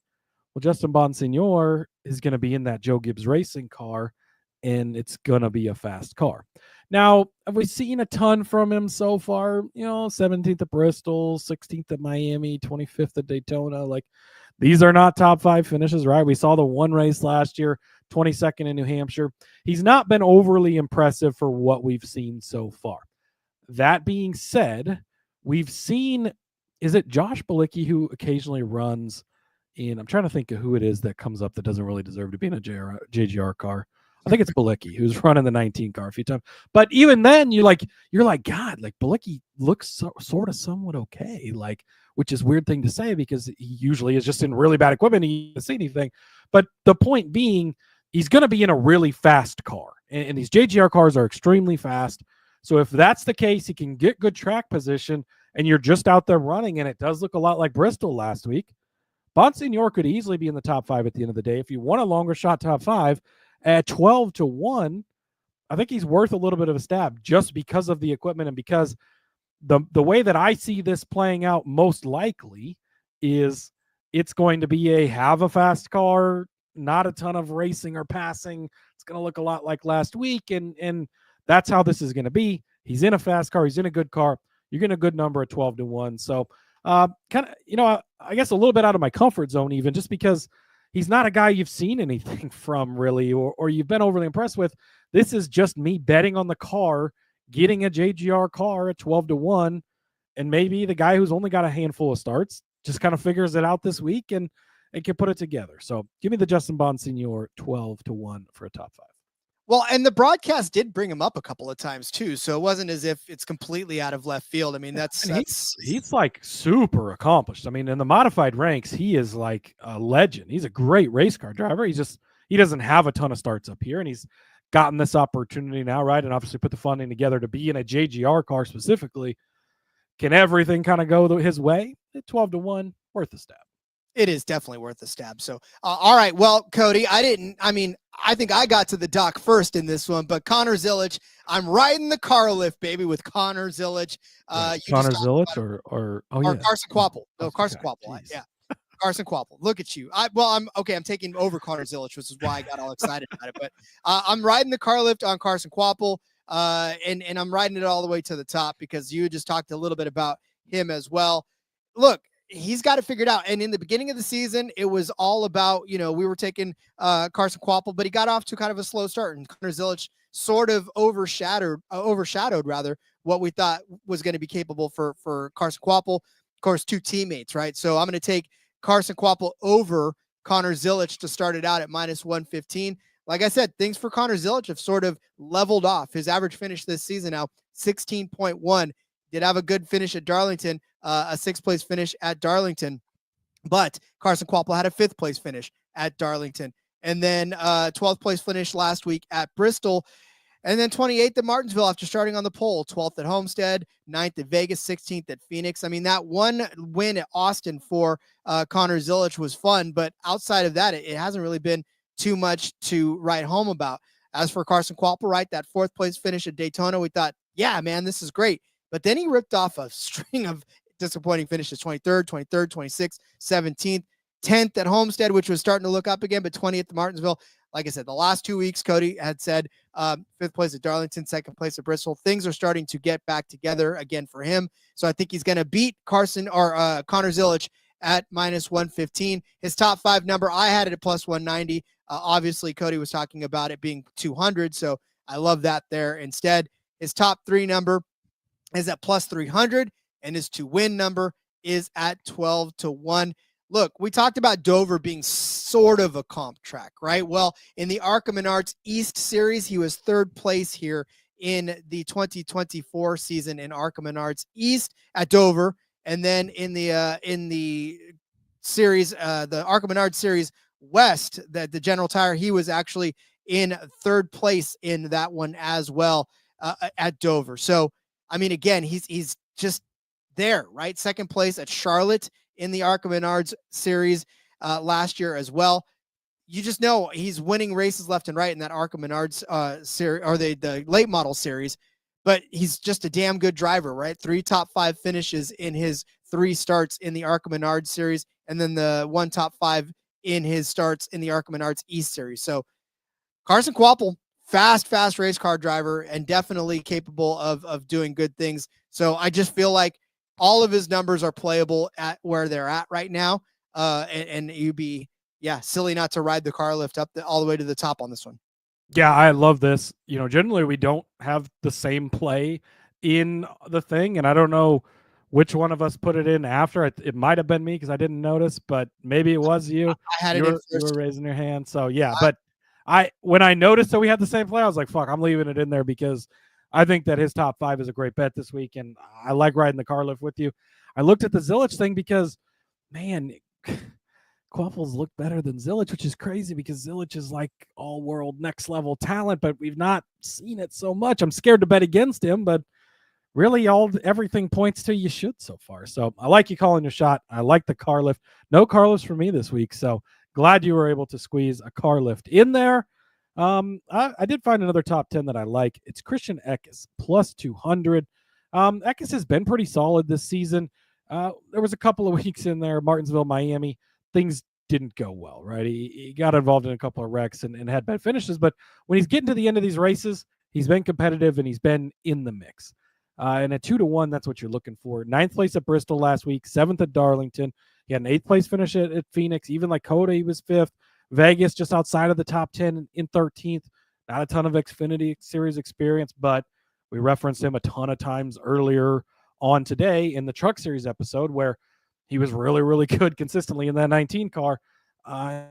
Well, Justin Bonsignor is going to be in that Joe Gibbs Racing car, and it's going to be a fast car. Now, have we seen a ton from him so far? 17th at Bristol, 16th at Miami, 25th at Daytona. Like, these are not top 5 finishes, right? We saw the one race last year, 22nd in New Hampshire. He's not been overly impressive for what we've seen so far. That being said, we've seen, is it Josh Bilicki who occasionally runs in, I'm trying to think of who it is that comes up that doesn't really deserve to be in a JGR car. I think it's Bilicki who's running the 19 car a few times. But even then, you're like, God, like Bilicki looks sort of somewhat okay, like, which is a weird thing to say because he usually is just in really bad equipment. He doesn't see anything. But the point being, he's going to be in a really fast car. And these JGR cars are extremely fast. So if that's the case, he can get good track position and you're just out there running. And it does look a lot like Bristol last week. Bonsignor could easily be in the top 5 at the end of the day. If you want a longer shot top 5, at 12-1, I think he's worth a little bit of a stab just because of the equipment and because the way that I see this playing out most likely is it's going to be have a fast car, not a ton of racing or passing. It's going to look a lot like last week, and that's how this is going to be. He's in a fast car. He's in a good car. You're getting a good number at 12-1. So kind of, I guess a little bit out of my comfort zone even just because he's not a guy you've seen anything from really, or you've been overly impressed with. This is just me betting on the car, getting a JGR car at 12-1, and maybe the guy who's only got a handful of starts just kind of figures it out this week and and can put it together. So give me the Justin Bonsignor 12-1 for a top 5. Well, and the broadcast did bring him up a couple of times too, so it wasn't as if it's completely out of left field. I mean, he's like super accomplished. I mean, in the modified ranks, he is like a legend. He's a great race car driver. He doesn't have a ton of starts up here, and he's gotten this opportunity now, right? And obviously put the funding together to be in a JGR car specifically. Can everything kind of go his way? At 12-1, worth a stab. It is definitely worth a stab. So, all right. Well, Cody, I think I got to the dock first in this one, but Connor Zilisch, I'm riding the car lift, baby, with Connor Zilisch. Connor Zilisch or Carson Kvapil. No, Carson Kvapil. Geez. Yeah. Carson Kvapil. Look at you. I'm taking over Connor Zilisch, which is why I got all excited about it. But I'm riding the car lift on Carson Kvapil, and I'm riding it all the way to the top because you just talked a little bit about him as well. Look, he's got it figured out. And in the beginning of the season, it was all about, we were taking Carson Kvapil, but he got off to kind of a slow start, and Connor Zilisch sort of overshadowed rather what we thought was going to be capable for Carson Kvapil. Of course, 2 teammates, right? So I'm going to take Carson Kvapil over Connor Zilisch to start it out at -115. Like I said, things for Connor Zilisch have sort of leveled off. His average finish this season now, 16.1. Did have a good finish at Darlington, a 6th place finish at Darlington. But Carson Kvapil had a 5th place finish at Darlington. And then 12th place finish last week at Bristol. And then 28th at Martinsville after starting on the pole, 12th at Homestead, 9th at Vegas, 16th at Phoenix. I mean, that one win at Austin for Connor Zilisch was fun, but outside of that, it hasn't really been too much to write home about. As for Carson Kvapil, right, that 4th place finish at Daytona, we thought, yeah, man, this is great. But then he ripped off a string of disappointing finishes, 23rd, 26th, 17th, 10th at Homestead, which was starting to look up again, but 20th at Martinsville. Like I said, the last 2 weeks, Cody had said 5th place at Darlington, 2nd place at Bristol. Things are starting to get back together again for him. So I think he's going to beat Connor Zilisch at -115. His top 5 number, I had it at +190. Obviously, Cody was talking about it being 200, so I love that there. Instead, his top 3 number is at +300, and his to-win number is at 12-1. Look, we talked about Dover being sort of a comp track, right? Well, in the ARCA Menards East Series, he was 3rd place here in the 2024 season in ARCA Menards East at Dover. And then in the series, the ARCA Menards Series West, that the General Tire, he was actually in 3rd place in that one as well at Dover. So, I mean, again, he's just there, right? 2nd place at Charlotte in the ARCA Menards Series last year as well. You just know he's winning races left and right in that ARCA Menards series, or the late model series, but he's just a damn good driver, right? 3 top 5 finishes in his 3 starts in the ARCA Menards Series, and then the 1 top 5 in his starts in the ARCA Menards East Series. So Carson Kvapil, fast race car driver, and definitely capable of doing good things. So I just feel like all of his numbers are playable at where they're at right now. And you'd be, silly not to ride the car lift up all the way to the top on this one. Yeah, I love this. Generally we don't have the same play in the thing, and I don't know which one of us put it in after. It might have been me because I didn't notice, but maybe it was you. I had it in first. You were raising your hand. So yeah, but when I noticed that we had the same play, I was like, fuck, I'm leaving it in there because I think that his top 5 is a great bet this week, and I like riding the car lift with you. I looked at the Zilisch thing because, man, Kvapil's look better than Zilisch, which is crazy because Zilisch is like all-world, next-level talent, but we've not seen it so much. I'm scared to bet against him, but really everything points to you should so far. So I like you calling your shot. I like the car lift. No car lifts for me this week, so glad you were able to squeeze a car lift in there. I did find another top 10 that I like. It's Christian Eckes, +200. Eckes has been pretty solid this season. There was a couple of weeks in there, Martinsville, Miami, things didn't go well, right? He got involved in a couple of wrecks and had bad finishes, but when he's getting to the end of these races, he's been competitive and he's been in the mix. And at 2-1, that's what you're looking for. 9th place at Bristol last week, 7th at Darlington. He had an 8th place finish at Phoenix. Even like Coda, he was 5th. Vegas just outside of the top 10 in 13th. Not a ton of Xfinity Series experience, but we referenced him a ton of times earlier on today in the Truck Series episode where he was really, really good consistently in that 19 car.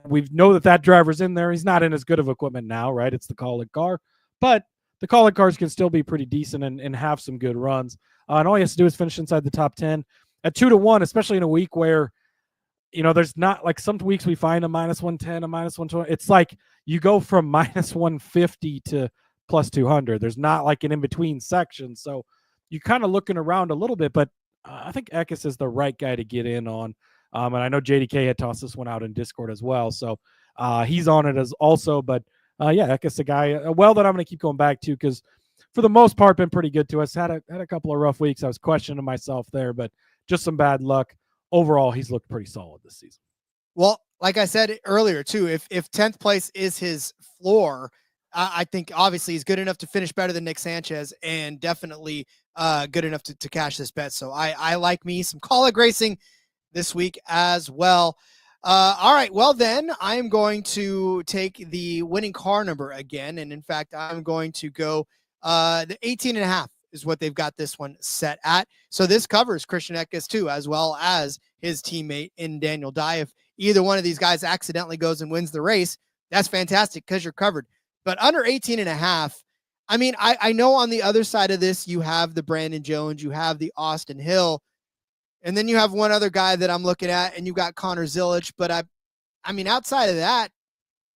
We know that driver's in there. He's not in as good of equipment now, right? It's the call-it car, but the call-it cars can still be pretty decent and have some good runs. And all he has to do is finish inside the top 10 at 2-1, especially in a week where, there's not like some weeks we find a -110, a -120. It's like you go from -150 to +200. There's not like an in-between section. So you're kind of looking around a little bit, but I think Eckes is the right guy to get in on. And I know JDK had tossed this one out in Discord as well. So he's on it as also. But Eckes, a guy, that I'm going to keep going back to because for the most part, been pretty good to us. Had a couple of rough weeks. I was questioning myself there, but just some bad luck. Overall, he's looked pretty solid this season. Well, like I said earlier, too, if 10th place is his floor, I think obviously he's good enough to finish better than Nick Sanchez and definitely good enough to cash this bet. So I like me some Kaulig racing this week as well. All right. Well, then I'm going to take the winning car number again. And in fact, I'm going to go the 18.5 is what they've got this one set at. So this covers Christian Eckes too, as well as his teammate in Daniel Dye. If either one of these guys accidentally goes and wins the race, that's fantastic because you're covered. But under 18.5, I mean, I know on the other side of this, you have the Brandon Jones, you have the Austin Hill, and then you have one other guy that I'm looking at, and you got Connor Zilic. But I mean, outside of that,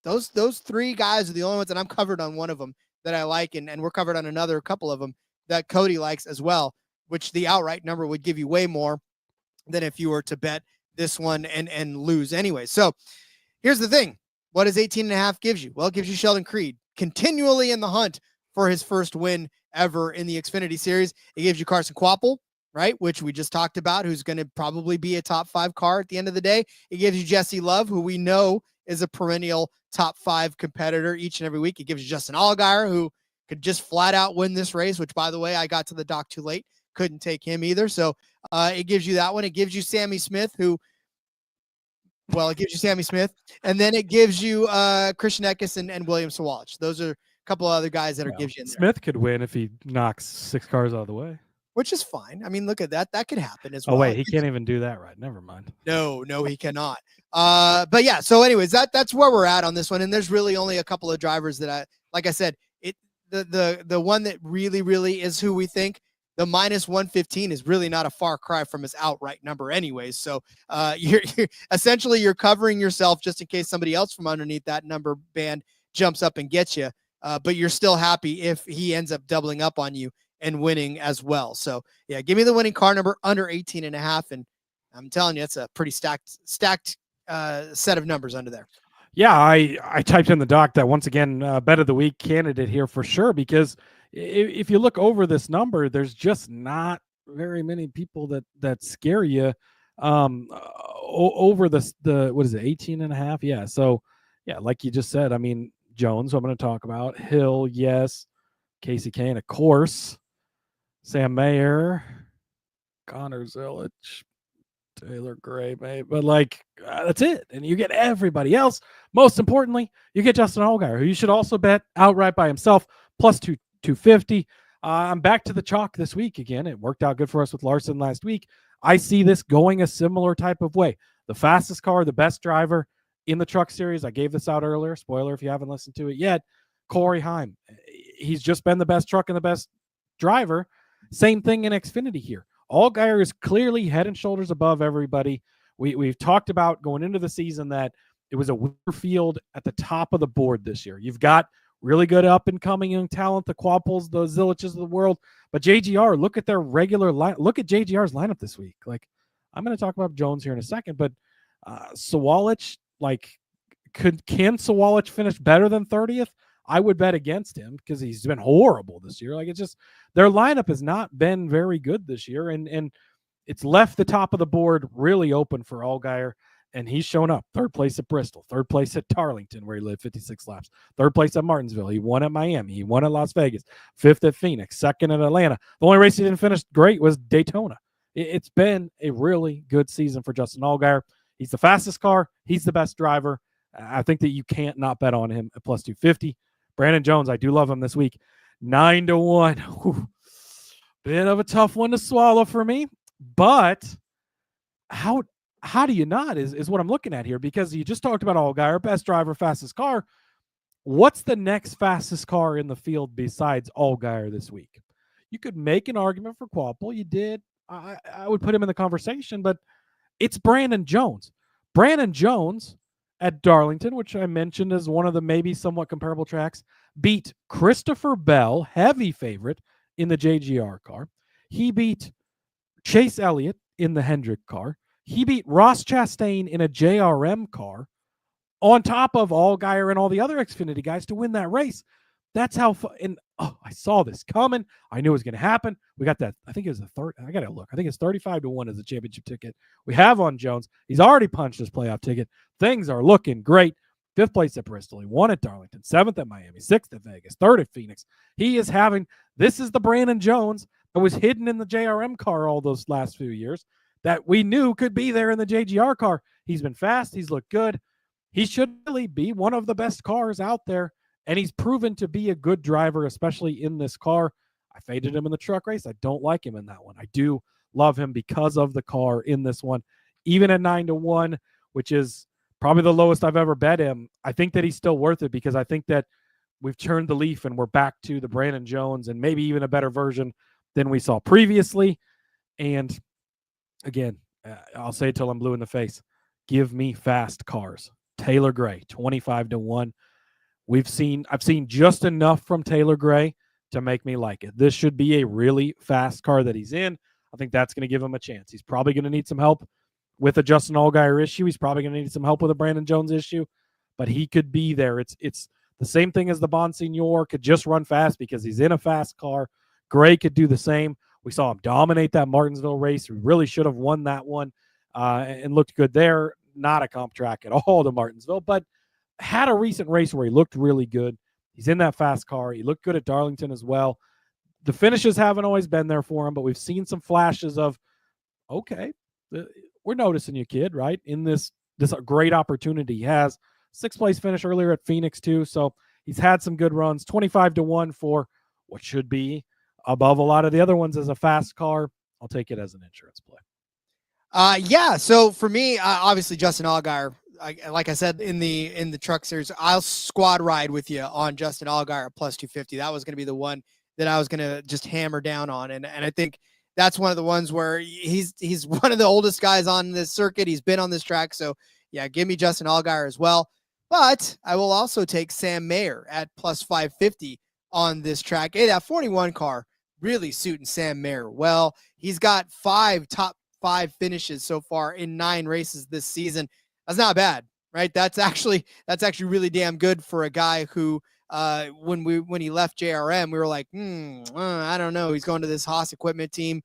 those three guys are the only ones that I'm covered on one of them that I like, and we're covered on another couple of them that Cody likes as well, which the outright number would give you way more than if you were to bet this one and lose anyway. So here's the thing. What does 18.5 gives you? Well, it gives you Sheldon Creed continually in the hunt for his first win ever in the Xfinity Series. It gives you Carson Kvapil, right, which we just talked about, who's going to probably be a top 5 car at the end of the day. It gives you Jesse Love, who we know is a perennial top 5 competitor each and every week. It gives you Justin Allgaier, who could just flat out win this race, which, by the way, I got to the dock too late. Couldn't take him either. So it gives you that one. It gives you Sammy Smith, it gives you Sammy Smith. And then it gives you Christian Eckes and William Sawalich. Those are a couple of other guys that gives you in there. Smith could win if he knocks 6 cars out of the way. Which is fine. I mean, look at that. That could happen as well. Oh, wait, he can't even do that, right? Never mind. No, he cannot. But yeah, so anyways, that's where we're at on this one. And there's really only a couple of drivers that like I said, the one that really, really is who we think. The -115 is really not a far cry from his outright number anyways. So you're essentially covering yourself just in case somebody else from underneath that number band jumps up and gets you. But you're still happy if he ends up doubling up on you and winning as well. So yeah, give me the winning car number under 18.5. And I'm telling you, it's a pretty stacked set of numbers under there. Yeah, I typed in the doc that once again, bet of the week candidate here for sure, because if you look over this number, there's just not very many people that scare you over the what is it, 18.5? Yeah. So yeah, like you just said, I mean, Jones, who I'm going to talk about, Hill, yes, Casey Kane, of course, Sam Mayer, Connor Zilic, Taylor Gray, mate. But that's it. And you get everybody else. Most importantly, you get Justin Allgaier, who you should also bet outright by himself, plus 250. I'm back to the chalk this week again. It worked out good for us with Larson last week. I see this going a similar type of way. The fastest car, the best driver in the truck series. I gave this out earlier. Spoiler if you haven't listened to it yet. Corey Heim. He's just been the best truck and the best driver. Same thing in Xfinity here. Allgaier is clearly head and shoulders above everybody. We've talked about going into the season that it was a weaker field at the top of the board this year. You've got really good up-and-coming young talent, the Kvapils, the Ziliches of the world. But JGR, look at their regular line. Look at JGR's lineup this week. I'm going to talk about Jones here in a second, but Sawalich, can Sawalich finish better than 30th? I would bet against him because he's been horrible this year. It's just their lineup has not been very good this year, and it's left the top of the board really open for Allgaier, and he's shown up. 3rd place at Bristol, 3rd place at Darlington, where he led 56 laps, 3rd place at Martinsville. He won at Miami. He won at Las Vegas, 5th at Phoenix, 2nd at Atlanta. The only race he didn't finish great was Daytona. It's been a really good season for Justin Allgaier. He's the fastest car. He's the best driver. I think that you can't not bet on him at plus 250. Brandon Jones, I do love him this week. 9-1. Whew. Bit of a tough one to swallow for me. But how how do you not is what I'm looking at here, because you just talked about Allgaier, best driver, fastest car. What's the next fastest car in the field besides Allgaier this week? You could make an argument for Kvapil. You did. I would put him in the conversation, but it's Brandon Jones. Brandon Jones at Darlington, which I mentioned as one of the maybe somewhat comparable tracks, beat Christopher Bell, heavy favorite, in the JGR car. He beat Chase Elliott in the Hendrick car. He beat Ross Chastain in a JRM car, on top of Allgaier and all the other Xfinity guys, to win that race. That's how and I saw this coming. I knew it was going to happen. We got that. I think it was the third. I got to look. I think it's 35-1 as a championship ticket we have on Jones. He's already punched his playoff ticket. Things are looking great. 5th place at Bristol. He won at Darlington. 7th at Miami. 6th at Vegas. 3rd at Phoenix. He is having, this is the Brandon Jones that was hidden in the JRM car all those last few years that we knew could be there in the JGR car. He's been fast. He's looked good. He should really be one of the best cars out there, and he's proven to be a good driver, especially in this car. I faded him in the truck race. I don't like him in that one. I do love him because of the car in this one. Even at 9-1, which is probably the lowest I've ever bet him, I think that he's still worth it, because I think that we've turned the leaf and we're back to the Brandon Jones and maybe even a better version than we saw previously. And again, I'll say it till I'm blue in the face. Give me fast cars. Taylor Gray, 25-1. I've seen just enough from Taylor Gray to make me like it. This should be a really fast car that he's in. I think that's going to give him a chance. He's probably going to need some help with a Justin Allgaier issue. He's probably going to need some help with a Brandon Jones issue, but he could be there. It's the same thing as the Bonsignor, could just run fast because he's in a fast car. Gray could do the same. We saw him dominate that Martinsville race. We really should have won that one and looked good there. Not a comp track at all to Martinsville, but had a recent race where he looked really good. He's in that fast car. He looked good at Darlington as well. The finishes haven't always been there for him, but we've seen some flashes of, okay, we're noticing you, kid, right? In this great opportunity. He has 6th place finish earlier at Phoenix too, so he's had some good runs. 25-1 for what should be above a lot of the other ones as a fast car. I'll take it as an insurance play. Yeah. So for me, obviously Justin Allgaier, like I said in the truck series, I'll squad ride with you on Justin Allgaier at plus 250. That was going to be the one that I was going to just hammer down on. And I think that's one of the ones where he's one of the oldest guys on this circuit. He's been on this track. So yeah, give me Justin Allgaier as well. But I will also take Sam Mayer at plus 550 on this track. Hey, that 41 car really suiting Sam Mayer well. He's got 5 top 5 finishes so far in 9 races this season. That's not bad, right? That's actually really damn good for a guy who, when he left JRM, we were like, I don't know. He's going to this Haas equipment team.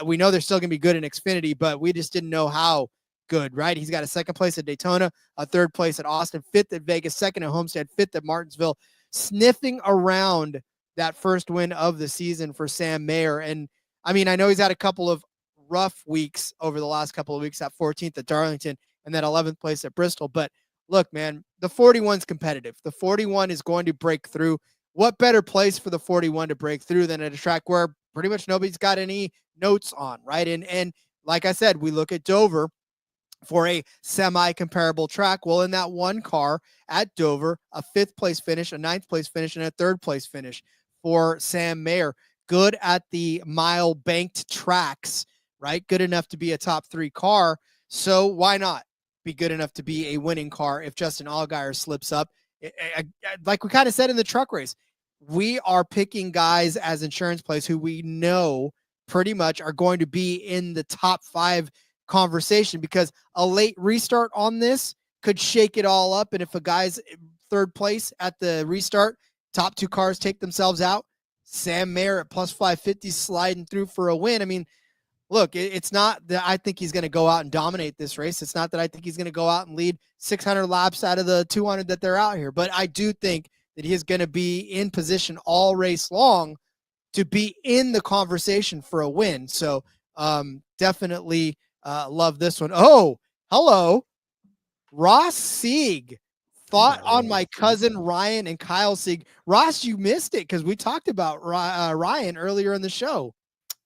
We know they're still going to be good in Xfinity, but we just didn't know how good, right? He's got a 2nd place at Daytona, a 3rd place at Austin, 5th at Vegas, 2nd at Homestead, 5th at Martinsville, sniffing around that first win of the season for Sam Mayer. And I mean, I know he's had a couple of rough weeks over the last couple of weeks, at 14th at Darlington and that 11th place at Bristol. But look, man, the 41's competitive. The 41 is going to break through. What better place for the 41 to break through than at a track where pretty much nobody's got any notes on, right? And like I said, we look at Dover for a semi-comparable track. Well, in that one car at Dover, a 5th place finish, a 9th place finish, and a 3rd place finish for Sam Mayer. Good at the mile banked tracks, right? Good enough to be a top 3 car. So why not be good enough to be a winning car if Justin Allgaier slips up? Like we kind of said in the truck race, we are picking guys as insurance plays who we know pretty much are going to be in the top 5 conversation, because a late restart on this could shake it all up. And if a guy's 3rd place at the restart, top 2 cars take themselves out, Sam Mayer at plus 550 sliding through for a win. I mean, look, it's not that I think he's going to go out and dominate this race. It's not that I think he's going to go out and lead 600 laps out of the 200 that they're out here. But I do think that he is going to be in position all race long to be in the conversation for a win. So definitely love this one. Oh, hello. Ross Sieg. Thought on my cousin Ryan and Kyle Sieg. Ross, you missed it because we talked about Ryan earlier in the show.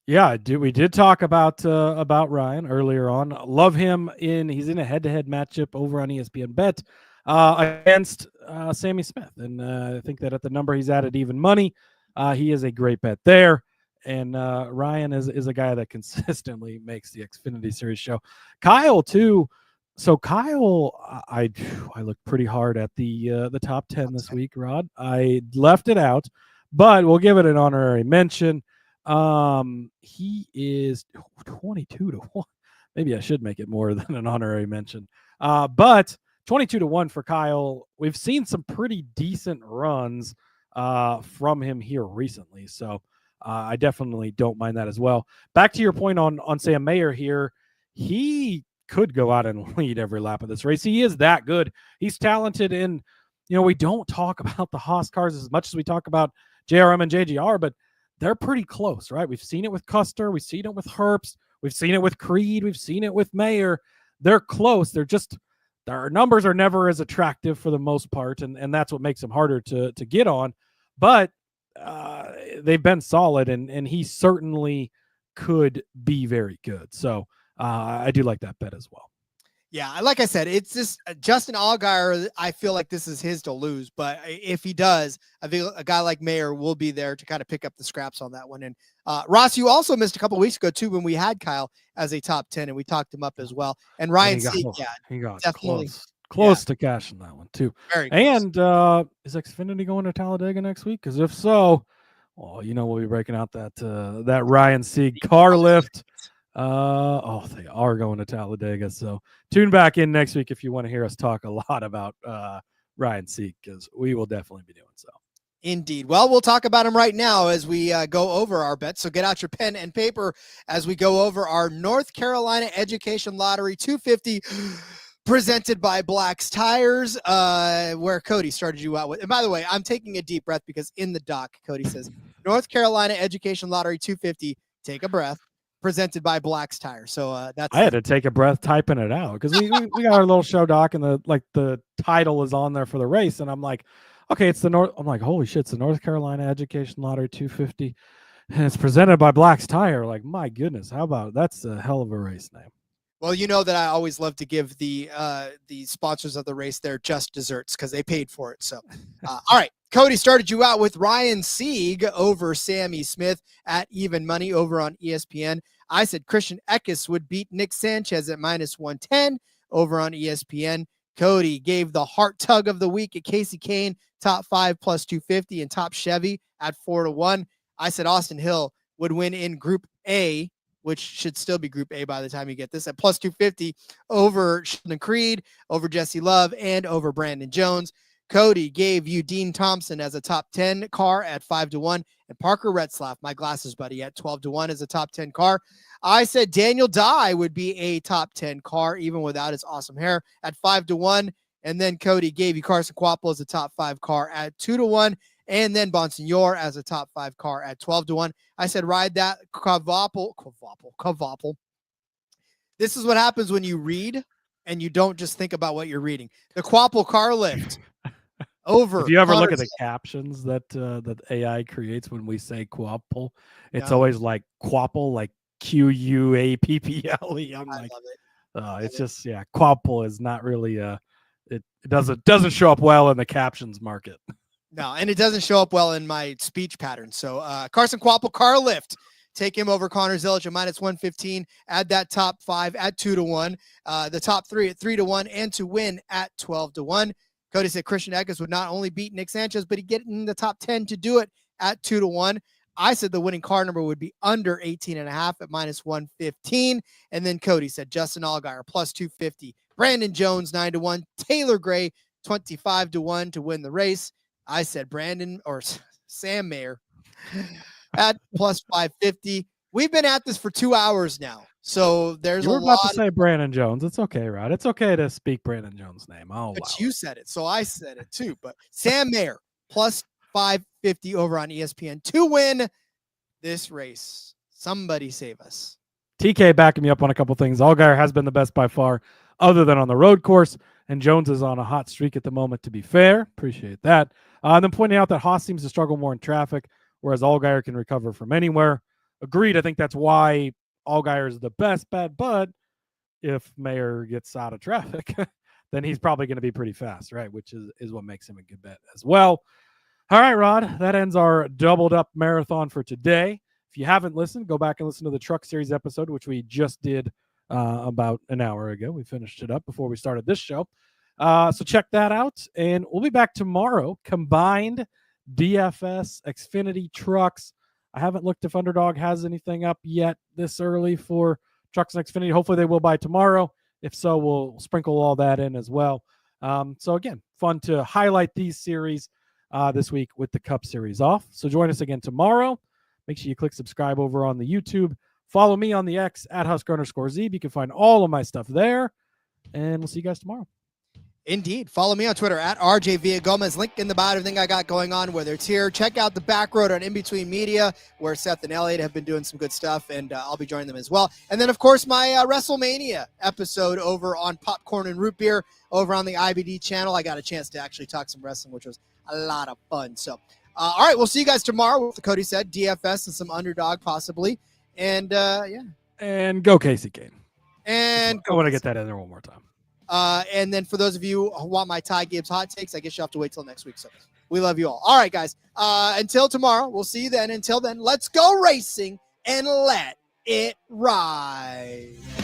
Yeah, we did talk about Ryan earlier on. Love him he's in a head-to-head matchup over on ESPN Bet against Sammy Smith, and I think that at the number he's at even money, he is a great bet there. And Ryan is a guy that consistently makes the Xfinity Series show. Kyle too. So Kyle, I looked pretty hard at the top 10 this week, Rod. I left it out, but we'll give it an honorary mention. He is 22-1. Maybe I should make it more than an honorary mention. But 22-1 for Kyle. We've seen some pretty decent runs from him here recently. So I definitely don't mind that as well. Back to your point on Sam Mayer here. He could go out and lead every lap of this race. He is that good. He's talented. And, we don't talk about the Haas cars as much as we talk about JRM and JGR, but they're pretty close, right? We've seen it with Custer. We've seen it with Herbst. We've seen it with Creed. We've seen it with Mayer. They're close. Their numbers are never as attractive for the most part, and that's what makes them harder to get on. But they've been solid, and he certainly could be very good. So I do like that bet as well. Yeah, like I said, it's just Justin Allgaier. I feel like this is his to lose, but if he does, I feel a guy like Mayer will be there to kind of pick up the scraps on that one. And Ross, you also missed a couple weeks ago too when we had Kyle as a top 10, and we talked him up as well. And Ryan Sieg, he got definitely close to cashing that one too. Very close. And is Xfinity going to Talladega next week? Because if so, well, we'll be breaking out that Ryan Sieg car lift. They are going to Talladega. So tune back in next week if you want to hear us talk a lot about Ryan Sieg, because we will definitely be doing so. Indeed. Well, we'll talk about him right now as we go over our bets. So get out your pen and paper as we go over our North Carolina Education Lottery 250 presented by Black's Tires, where Cody started you out with. And by the way, I'm taking a deep breath because in the doc, Cody says, North Carolina Education Lottery 250, take a breath. Presented by Black's Tire. So that's. I had to take a breath typing it out because we got our little show doc and the title is on there for the race, and I'm like, okay, it's the North. I'm like, holy shit, it's the North Carolina Education Lottery 250, and it's presented by Black's Tire. Like, my goodness, how about that's a hell of a race name. Well, you know that I always love to give the sponsors of the race their just desserts because they paid for it. So, all right. Cody started you out with Ryan Sieg over Sammy Smith at even money over on ESPN. I said Christian Eckes would beat Nick Sanchez at -110 over on ESPN. Cody gave the heart tug of the week at Casey Kane, top 5 plus 250, and top Chevy at 4-1. I said Austin Hill would win in Group A, which should still be Group A by the time you get this, at plus 250 over Sheldon Creed, over Jesse Love, and over Brandon Jones. Cody gave you Dean Thompson as a top 10 car at 5-1, and Parker Retzlaff, my glasses buddy, at 12-1 as a top 10 car. I said Daniel Dye would be a top 10 car, even without his awesome hair, at 5-1. And then Cody gave you Carson Kvapil as a top 5 car at 2-1. And then Bonsignor as a top 5 car at 12-1. I said, ride that Kvapil. This is what happens when you read and you don't just think about what you're reading. The Kvapil car lift over. If you ever look at the captions that AI creates when we say Kvapil, it's always like Kvapil, like Quapple. I'm like, it's just, Kvapil is not really it doesn't show up well in the captions market. No, and it doesn't show up well in my speech pattern. So Carson Kvapil car lift. Take him over Connor Zilic at -115. Add that top 5 at 2-1. The top 3 at 3-1, and to win at 12-1. Cody said Christian Eckes would not only beat Nick Sanchez, but he'd get in the top 10 to do it at 2-1. I said the winning car number would be under 18.5 at -115. And then Cody said Justin Allgaier plus 250. Brandon Jones 9-1. Taylor Gray 25-1 to win the race. I said Sam Mayer at plus 550. We've been at this for 2 hours now. So there's You're about to say Brandon Jones. It's okay, Rod. It's okay to speak Brandon Jones' name. But you said it, so I said it too. But Sam Mayer plus 550 over on ESPN to win this race. Somebody save us. TK backing me up on a couple things. Allgaier has been the best by far, other than on the road course, and Jones is on a hot streak at the moment, to be fair. Appreciate that. And then pointing out that Haas seems to struggle more in traffic, whereas Allgaier can recover from anywhere. agreed. I think that's why Allgaier is the best bet. But if Mayer gets out of traffic, then he's probably going to be pretty fast, right? Which is what makes him a good bet as well. All right, Rod, that ends our doubled up marathon for today. If you haven't listened, go back and listen to the Truck Series episode, which we just did about an hour ago. We finished it up before we started this show. So check that out. And we'll be back tomorrow. Combined DFS, Xfinity trucks. I haven't looked if Underdog has anything up yet this early for trucks and Xfinity. Hopefully they will by tomorrow. If so, we'll sprinkle all that in as well. So again, fun to highlight these series this week with the Cup Series off. So join us again tomorrow. Make sure you click subscribe over on the YouTube. Follow me on the X at Husker_Zeeb. You can find all of my stuff there. And we'll see you guys tomorrow. Indeed. Follow me on Twitter at RJ Villagomez. Link in the bio, everything I got going on, whether it's here. Check out the Back Road on In Between Media, where Seth and Elliot have been doing some good stuff, and I'll be joining them as well. And then, of course, my WrestleMania episode over on Popcorn and Root Beer over on the IBD channel. I got a chance to actually talk some wrestling, which was a lot of fun. So, all right, we'll see you guys tomorrow with, Cody said, DFS and some Underdog possibly. And, yeah. And go Casey Kane. And I want to get that in there one more time. And then for those of you who want my Ty Gibbs hot takes, I guess you'll have to wait till next week. So we love you all. All right, guys. Until tomorrow, we'll see you then. Until then, let's go racing and let it ride.